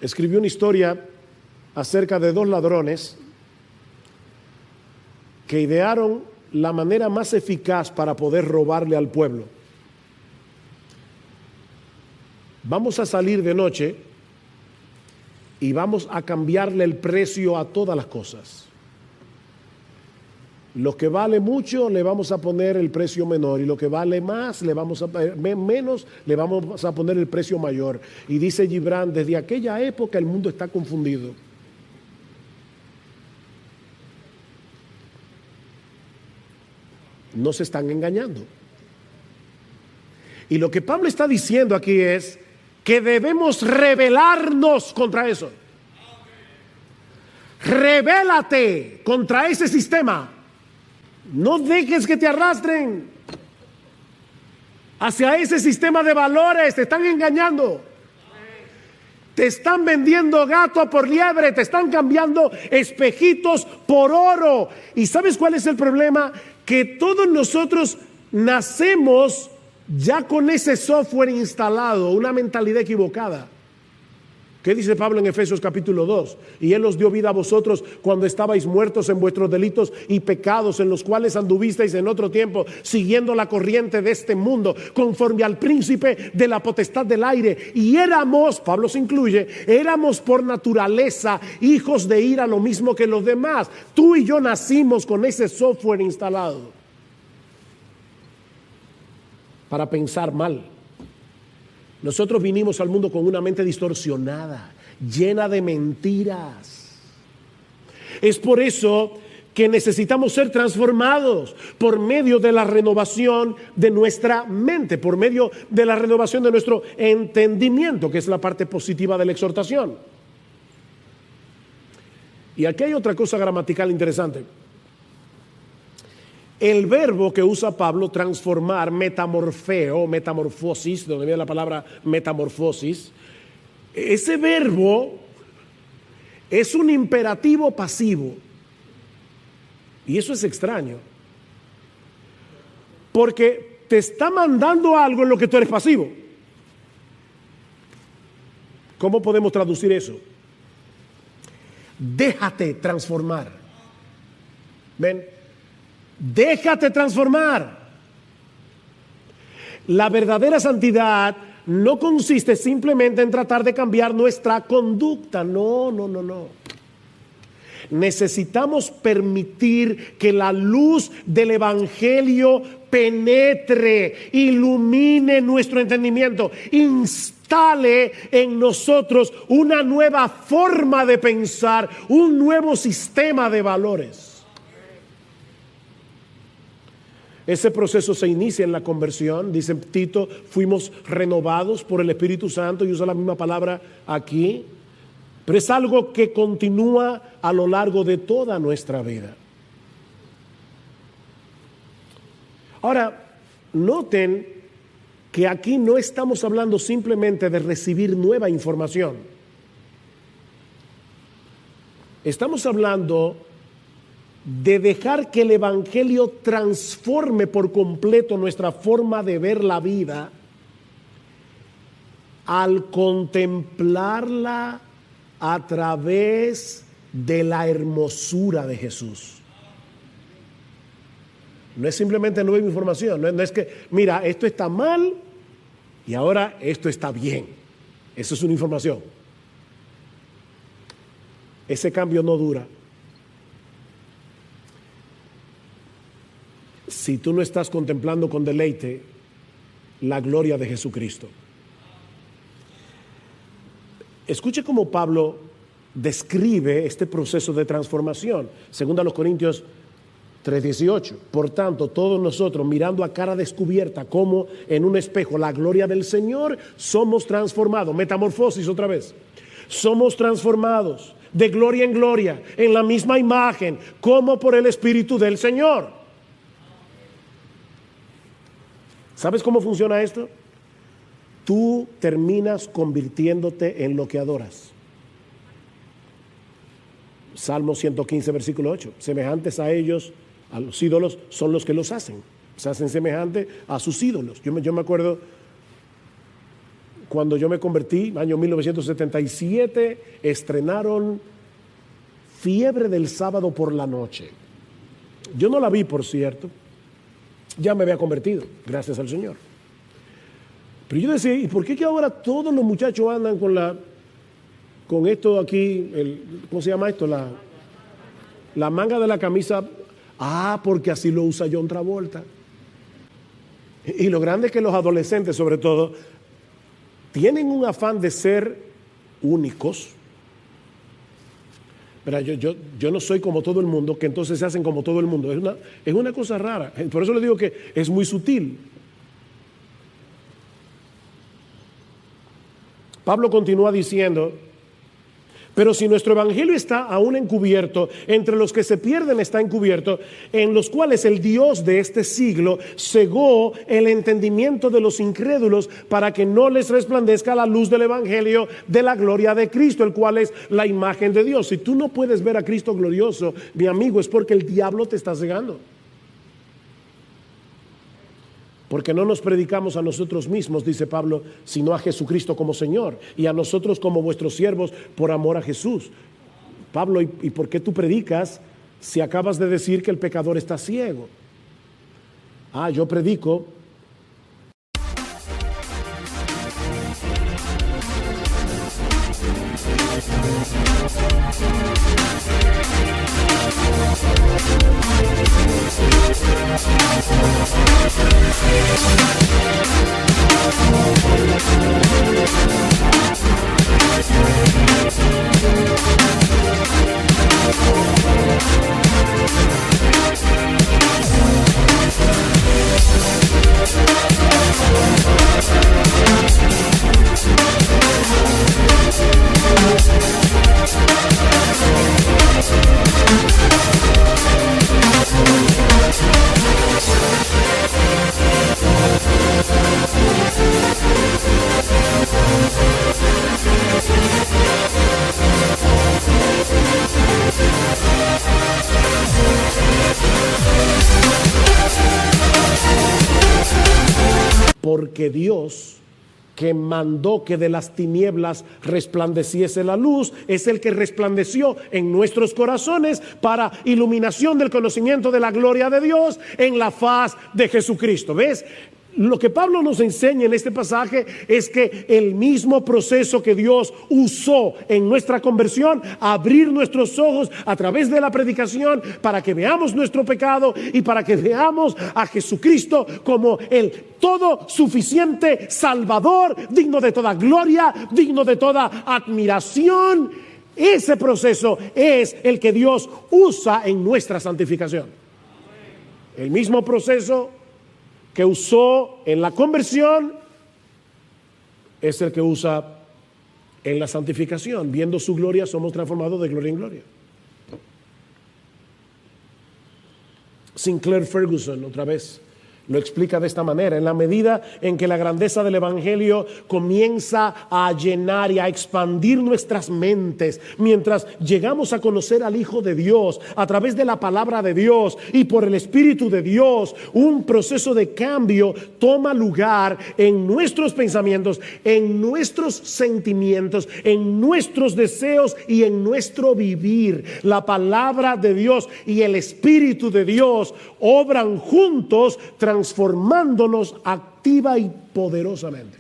escribió una historia acerca de dos ladrones que idearon la manera más eficaz para poder robarle al pueblo. Vamos a salir de noche y vamos a cambiarle el precio a todas las cosas. Lo que vale mucho le vamos a poner el precio menor, y lo que vale más menos le vamos a poner el precio mayor. Y dice Gibran, desde aquella época el mundo está confundido. No se están engañando. Y lo que Pablo está diciendo aquí es que debemos rebelarnos contra eso. Rebélate contra ese sistema. No dejes que te arrastren hacia ese sistema de valores. Te están engañando. Te están vendiendo gato por liebre. Te están cambiando espejitos por oro. ¿Y sabes cuál es el problema? Que todos nosotros nacemos ya con ese software instalado, una mentalidad equivocada. ¿Qué dice Pablo en Efesios capítulo 2? Y Él os dio vida a vosotros cuando estabais muertos en vuestros delitos y pecados, en los cuales anduvisteis en otro tiempo, siguiendo la corriente de este mundo, conforme al príncipe de la potestad del aire. Y éramos, Pablo se incluye, éramos por naturaleza hijos de ira, lo mismo que los demás. Tú y yo nacimos con ese software instalado para pensar mal. Nosotros vinimos al mundo con una mente distorsionada, llena de mentiras. Es por eso que necesitamos ser transformados por medio de la renovación de nuestra mente, por medio de la renovación de nuestro entendimiento, que es la parte positiva de la exhortación. Y aquí hay otra cosa gramatical interesante. El verbo que usa Pablo, transformar, metamorfeo, metamorfosis, donde viene la palabra metamorfosis, ese verbo es un imperativo pasivo. Y eso es extraño, porque te está mandando algo en lo que tú eres pasivo. ¿Cómo podemos traducir eso? Déjate transformar. ¿Ven? Déjate transformar. La verdadera santidad no consiste simplemente en tratar de cambiar nuestra conducta. No. Necesitamos permitir que la luz del Evangelio penetre, ilumine nuestro entendimiento, instale en nosotros una nueva forma de pensar, un nuevo sistema de valores. Ese proceso se inicia en la conversión. Dice Tito, fuimos renovados por el Espíritu Santo, y usa la misma palabra aquí. Pero es algo que continúa a lo largo de toda nuestra vida. Ahora, noten que aquí no estamos hablando simplemente de recibir nueva información. Estamos hablando de dejar que el Evangelio transforme por completo nuestra forma de ver la vida al contemplarla a través de la hermosura de Jesús. No es simplemente nueva información, no es que, mira, esto está mal y ahora esto está bien. Eso es una información. Ese cambio no dura. Si tú no estás contemplando con deleite la gloria de Jesucristo. Escuche cómo Pablo describe este proceso de transformación. Según los Corintios 3:18. Por tanto, todos nosotros, mirando a cara descubierta como en un espejo la gloria del Señor, somos transformados. Metamorfosis otra vez. Somos transformados de gloria en gloria, en la misma imagen, como por el Espíritu del Señor. ¿Sabes cómo funciona esto? Tú terminas convirtiéndote en lo que adoras. Salmo 115, versículo 8. Semejantes a ellos, a los ídolos, son los que los hacen. Se hacen semejantes a sus ídolos. Yo me acuerdo cuando yo me convertí, año 1977, estrenaron Fiebre del Sábado por la Noche. Yo no la vi, por cierto. Ya me había convertido, gracias al Señor. Pero yo decía, ¿y por qué que ahora todos los muchachos andan con esto aquí, ¿cómo se llama esto? La manga de la camisa. Porque así lo usa John Travolta. Y lo grande es que los adolescentes, sobre todo, tienen un afán de ser únicos. Pero yo no soy como todo el mundo, que entonces se hacen como todo el mundo. Es una cosa rara. Por eso le digo que es muy sutil. Pablo continúa diciendo: pero si nuestro evangelio está aún encubierto, entre los que se pierden está encubierto, en los cuales el Dios de este siglo cegó el entendimiento de los incrédulos para que no les resplandezca la luz del evangelio de la gloria de Cristo, el cual es la imagen de Dios. Si tú no puedes ver a Cristo glorioso, mi amigo, es porque el diablo te está cegando. Porque no nos predicamos a nosotros mismos, dice Pablo, sino a Jesucristo como Señor, y a nosotros como vuestros siervos por amor a Jesús. Pablo, ¿y por qué tú predicas si acabas de decir que el pecador está ciego? Yo predico. Porque Dios, que mandó que de las tinieblas resplandeciese la luz, es el que resplandeció en nuestros corazones para iluminación del conocimiento de la gloria de Dios en la faz de Jesucristo. ¿Ves? Lo que Pablo nos enseña en este pasaje es que el mismo proceso que Dios usó en nuestra conversión, abrir nuestros ojos a través de la predicación para que veamos nuestro pecado y para que veamos a Jesucristo como el todo suficiente Salvador, digno de toda gloria, digno de toda admiración. Ese proceso es el que Dios usa en nuestra santificación. El mismo proceso que usó en la conversión es el que usa en la santificación. Viendo su gloria somos transformados de gloria en gloria. Sinclair Ferguson, otra vez, Lo explica de esta manera: en la medida en que la grandeza del Evangelio comienza a llenar y a expandir nuestras mentes, mientras llegamos a conocer al Hijo de Dios a través de la palabra de Dios y por el Espíritu de Dios, un proceso de cambio toma lugar en nuestros pensamientos, en nuestros sentimientos, en nuestros deseos y en nuestro vivir. La palabra de Dios y el Espíritu de Dios obran juntos, transformándonos activa y poderosamente.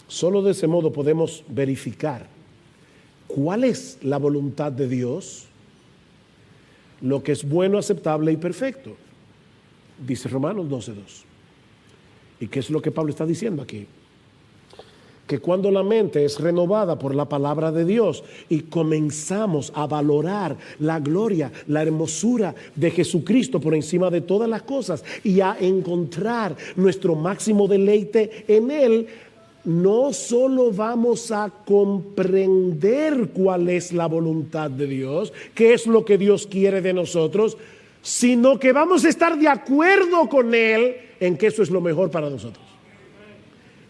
Solo de ese modo podemos verificar cuál es la voluntad de Dios, lo que es bueno, aceptable y perfecto. Dice Romanos 12:2. ¿Y qué es lo que Pablo está diciendo aquí? Que cuando la mente es renovada por la palabra de Dios y comenzamos a valorar la gloria, la hermosura de Jesucristo por encima de todas las cosas y a encontrar nuestro máximo deleite en Él, no solo vamos a comprender cuál es la voluntad de Dios, qué es lo que Dios quiere de nosotros, sino que vamos a estar de acuerdo con Él en que eso es lo mejor para nosotros.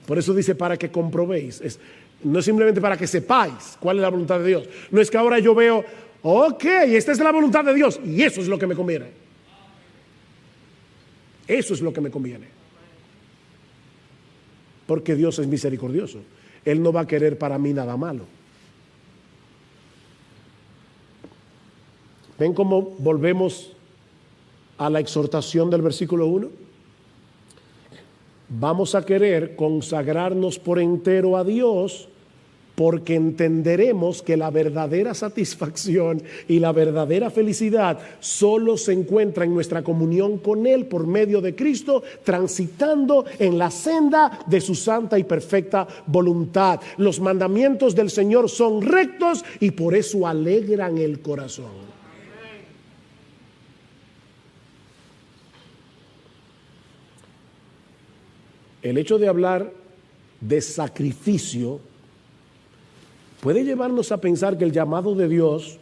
Por eso dice para que comprobéis. No es simplemente para que sepáis cuál es la voluntad de Dios. No es que ahora yo veo, ok, esta es la voluntad de Dios y eso es lo que me conviene. Eso es lo que me conviene. Porque Dios es misericordioso. Él no va a querer para mí nada malo. ¿Ven cómo volvemos a la exhortación del versículo 1? Vamos a querer consagrarnos por entero a Dios porque entenderemos que la verdadera satisfacción y la verdadera felicidad solo se encuentra en nuestra comunión con Él por medio de Cristo, transitando en la senda de su santa y perfecta voluntad. Los mandamientos del Señor son rectos y por eso alegran el corazón. El hecho de hablar de sacrificio puede llevarnos a pensar que el llamado de Dios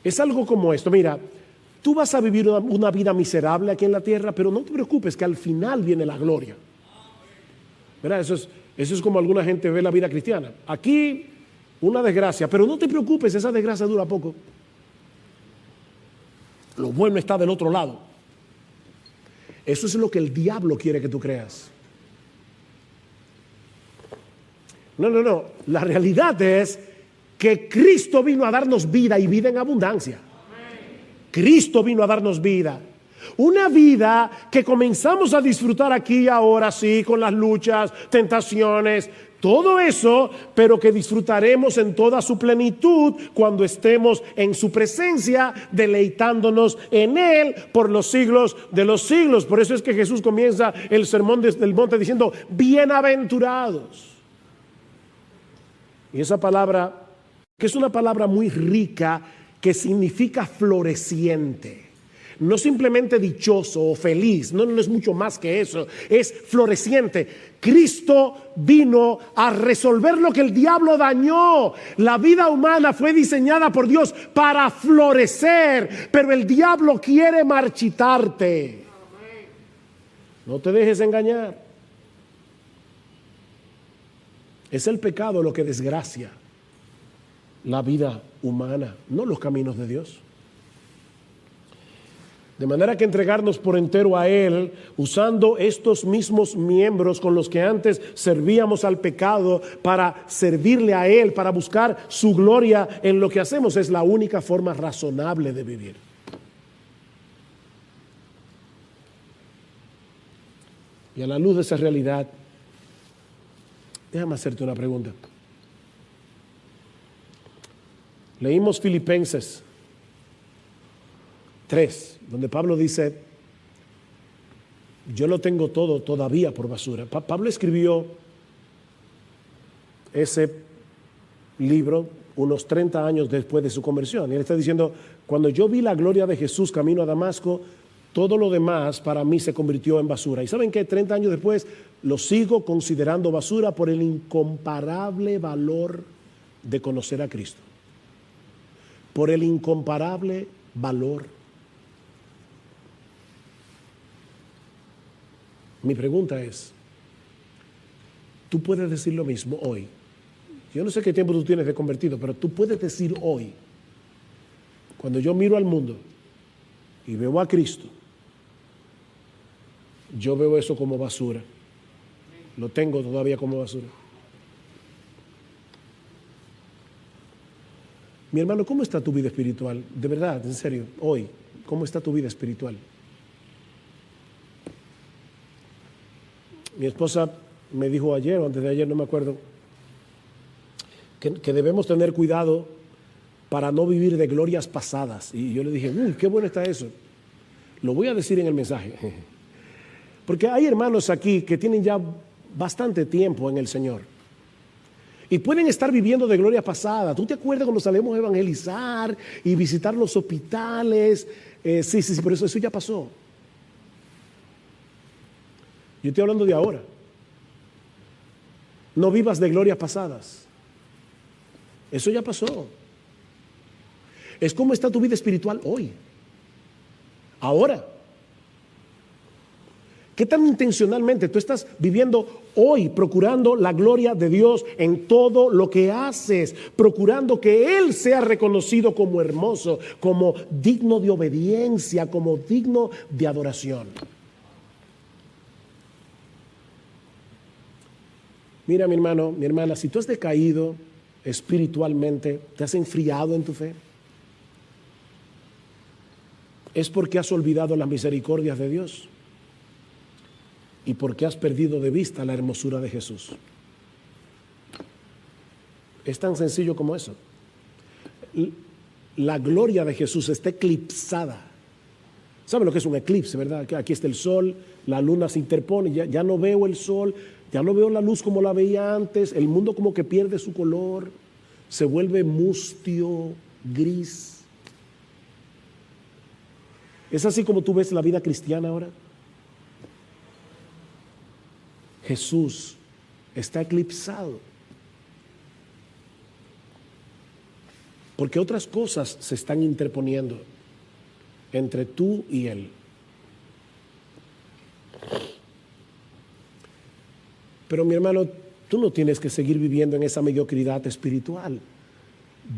es algo como esto. Mira, tú vas a vivir una vida miserable aquí en la tierra, pero no te preocupes que al final viene la gloria. ¿Verdad? Eso es como alguna gente ve la vida cristiana. Aquí una desgracia, pero no te preocupes, esa desgracia dura poco. Lo bueno está del otro lado. Eso es lo que el diablo quiere que tú creas. No. La realidad es que Cristo vino a darnos vida y vida en abundancia. Cristo vino a darnos vida. Una vida que comenzamos a disfrutar aquí y ahora, sí, con las luchas, tentaciones, todo eso, pero que disfrutaremos en toda su plenitud cuando estemos en su presencia, deleitándonos en Él por los siglos de los siglos. Por eso es que Jesús comienza el sermón del monte diciendo, bienaventurados. Y esa palabra, que es una palabra muy rica, que significa floreciente. No simplemente dichoso o feliz, no es mucho más que eso, es floreciente. Cristo vino a resolver lo que el diablo dañó. La vida humana fue diseñada por Dios para florecer, pero el diablo quiere marchitarte. No te dejes engañar. Es el pecado lo que desgracia la vida humana, no los caminos de Dios. De manera que entregarnos por entero a Él, usando estos mismos miembros con los que antes servíamos al pecado para servirle a Él, para buscar su gloria en lo que hacemos, es la única forma razonable de vivir. Y a la luz de esa realidad, déjame hacerte una pregunta. Leímos Filipenses 3, donde Pablo dice, yo lo tengo todo todavía por basura. Pablo escribió ese libro unos 30 años después de su conversión. Y él está diciendo, cuando yo vi la gloria de Jesús camino a Damasco, todo lo demás para mí se convirtió en basura. ¿Y saben qué? 30 años después lo sigo considerando basura por el incomparable valor de conocer a Cristo. por el incomparable valor. Mi pregunta es, tú puedes decir lo mismo hoy. Yo no sé qué tiempo tú tienes de convertido, pero tú puedes decir hoy, cuando yo miro al mundo y veo a Cristo, yo veo eso como basura. Lo tengo todavía como basura. Mi hermano, ¿cómo está tu vida espiritual? De verdad, en serio, hoy, ¿cómo está tu vida espiritual? Mi esposa me dijo ayer o antes de ayer, no me acuerdo, que debemos tener cuidado para no vivir de glorias pasadas. Y yo le dije, uy, qué bueno está eso. Lo voy a decir en el mensaje. Porque hay hermanos aquí que tienen ya bastante tiempo en el Señor. Y pueden estar viviendo de gloria pasada. ¿Tú te acuerdas cuando salimos a evangelizar y visitar los hospitales? Sí, pero eso ya pasó. Yo estoy hablando de ahora. No vivas de glorias pasadas. Eso ya pasó. Es como está tu vida espiritual hoy. Ahora. ¿Qué tan intencionalmente tú estás viviendo hoy, procurando la gloria de Dios en todo lo que haces, procurando que Él sea reconocido como hermoso, como digno de obediencia, como digno de adoración? Mira, mi hermano, mi hermana, si tú has decaído espiritualmente, te has enfriado en tu fe, es porque has olvidado las misericordias de Dios. Y porque has perdido de vista la hermosura de Jesús. Es tan sencillo como eso. La gloria de Jesús está eclipsada. ¿Saben lo que es un eclipse, verdad? Que aquí está el sol, la luna se interpone, ya no veo el sol, ya no veo la luz como la veía antes, el mundo como que pierde su color, se vuelve mustio, gris. ¿Es así como tú ves la vida cristiana ahora? Jesús está eclipsado. Porque otras cosas se están interponiendo entre tú y Él. Pero mi hermano, tú no tienes que seguir viviendo en esa mediocridad espiritual.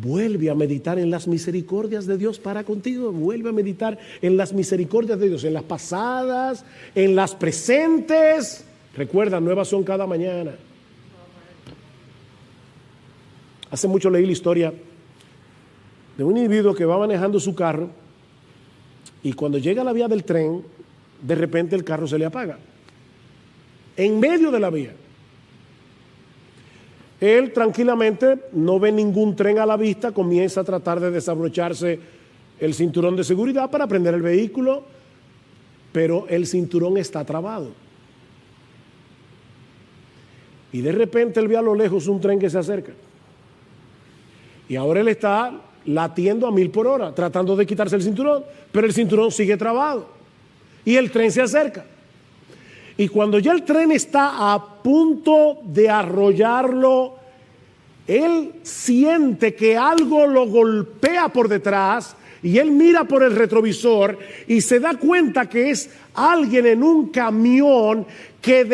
Vuelve a meditar en las misericordias de Dios para contigo. Vuelve a meditar en las misericordias de Dios, en las pasadas, en las presentes. Recuerda, nuevas son cada mañana. Hace mucho leí la historia de un individuo que va manejando su carro y cuando llega a la vía del tren, de repente el carro se le apaga. En medio de la vía. Él tranquilamente no ve ningún tren a la vista, comienza a tratar de desabrocharse el cinturón de seguridad para prender el vehículo, pero el cinturón está trabado. Y de repente él ve a lo lejos un tren que se acerca. Y ahora él está latiendo a 1000 por hora, tratando de quitarse el cinturón, pero el cinturón sigue trabado. Y el tren se acerca. Y cuando ya el tren está a punto de arrollarlo, él siente que algo lo golpea por detrás y él mira por el retrovisor y se da cuenta que es alguien en un camión que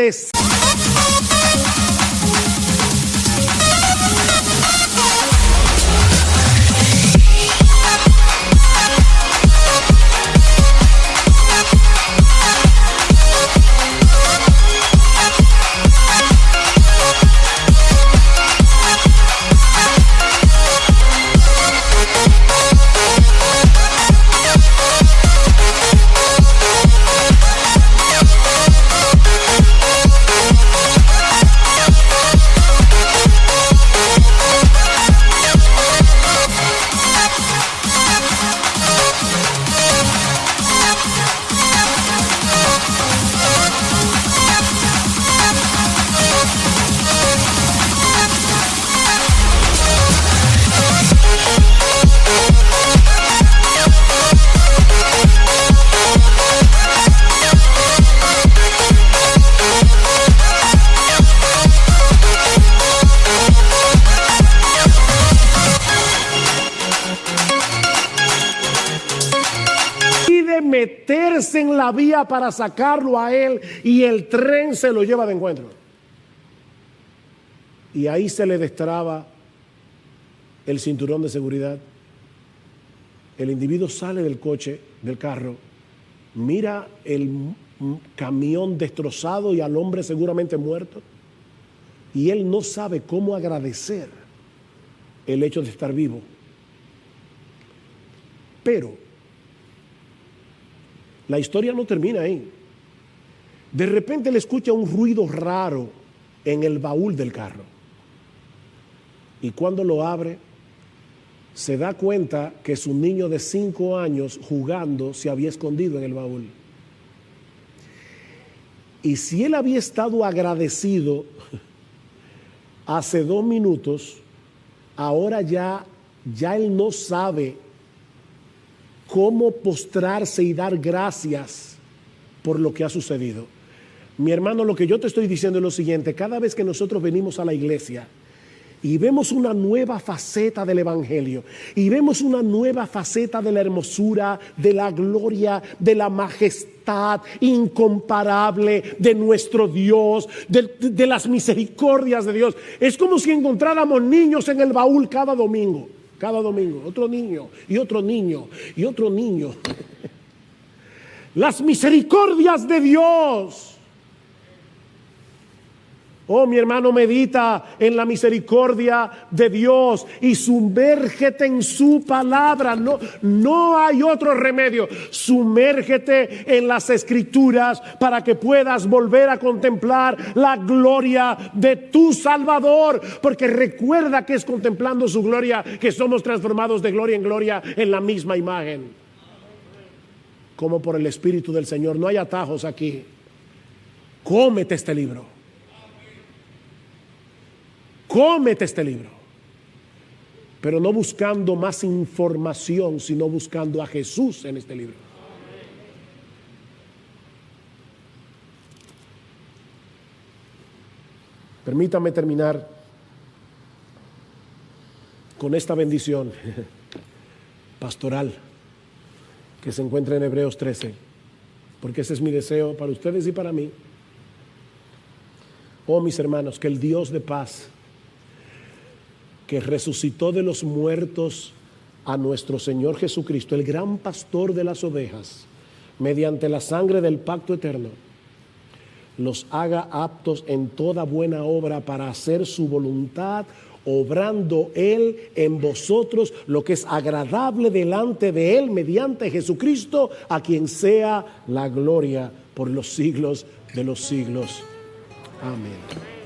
tuercen la vía para sacarlo a él y el tren se lo lleva de encuentro. Y ahí se le destraba el cinturón de seguridad. El individuo sale del coche, del carro, mira el camión destrozado y al hombre seguramente muerto, y él no sabe cómo agradecer el hecho de estar vivo. Pero la historia no termina ahí. De repente él escucha un ruido raro en el baúl del carro, y cuando lo abre se da cuenta que su niño de 5 años jugando se había escondido en el baúl. Y si él había estado agradecido hace 2 minutos, ahora ya él no sabe cómo postrarse y dar gracias por lo que ha sucedido. Mi hermano, lo que yo te estoy diciendo es lo siguiente: cada vez que nosotros venimos a la iglesia y vemos una nueva faceta del evangelio, y vemos una nueva faceta de la hermosura, de la gloria, de la majestad incomparable de nuestro Dios, de las misericordias de Dios, es como si encontráramos niños en el baúl cada domingo, otro niño y otro niño y otro niño. Las misericordias de Dios. Oh, mi hermano, medita en la misericordia de Dios y sumérgete en su palabra. No hay otro remedio. Sumérgete en las Escrituras para que puedas volver a contemplar la gloria de tu Salvador. Porque recuerda que es contemplando su gloria que somos transformados de gloria en gloria en la misma imagen. Como por el Espíritu del Señor. No hay atajos aquí. Cómete este libro. Cómete este libro, pero no buscando más información, sino buscando a Jesús en este libro. Permítame terminar con esta bendición pastoral que se encuentra en Hebreos 13, porque ese es mi deseo para ustedes y para mí. Oh, mis hermanos, que el Dios de paz, que resucitó de los muertos a nuestro Señor Jesucristo, el gran pastor de las ovejas, mediante la sangre del pacto eterno, los haga aptos en toda buena obra para hacer su voluntad, obrando Él en vosotros lo que es agradable delante de Él, mediante Jesucristo, a quien sea la gloria por los siglos de los siglos. Amén.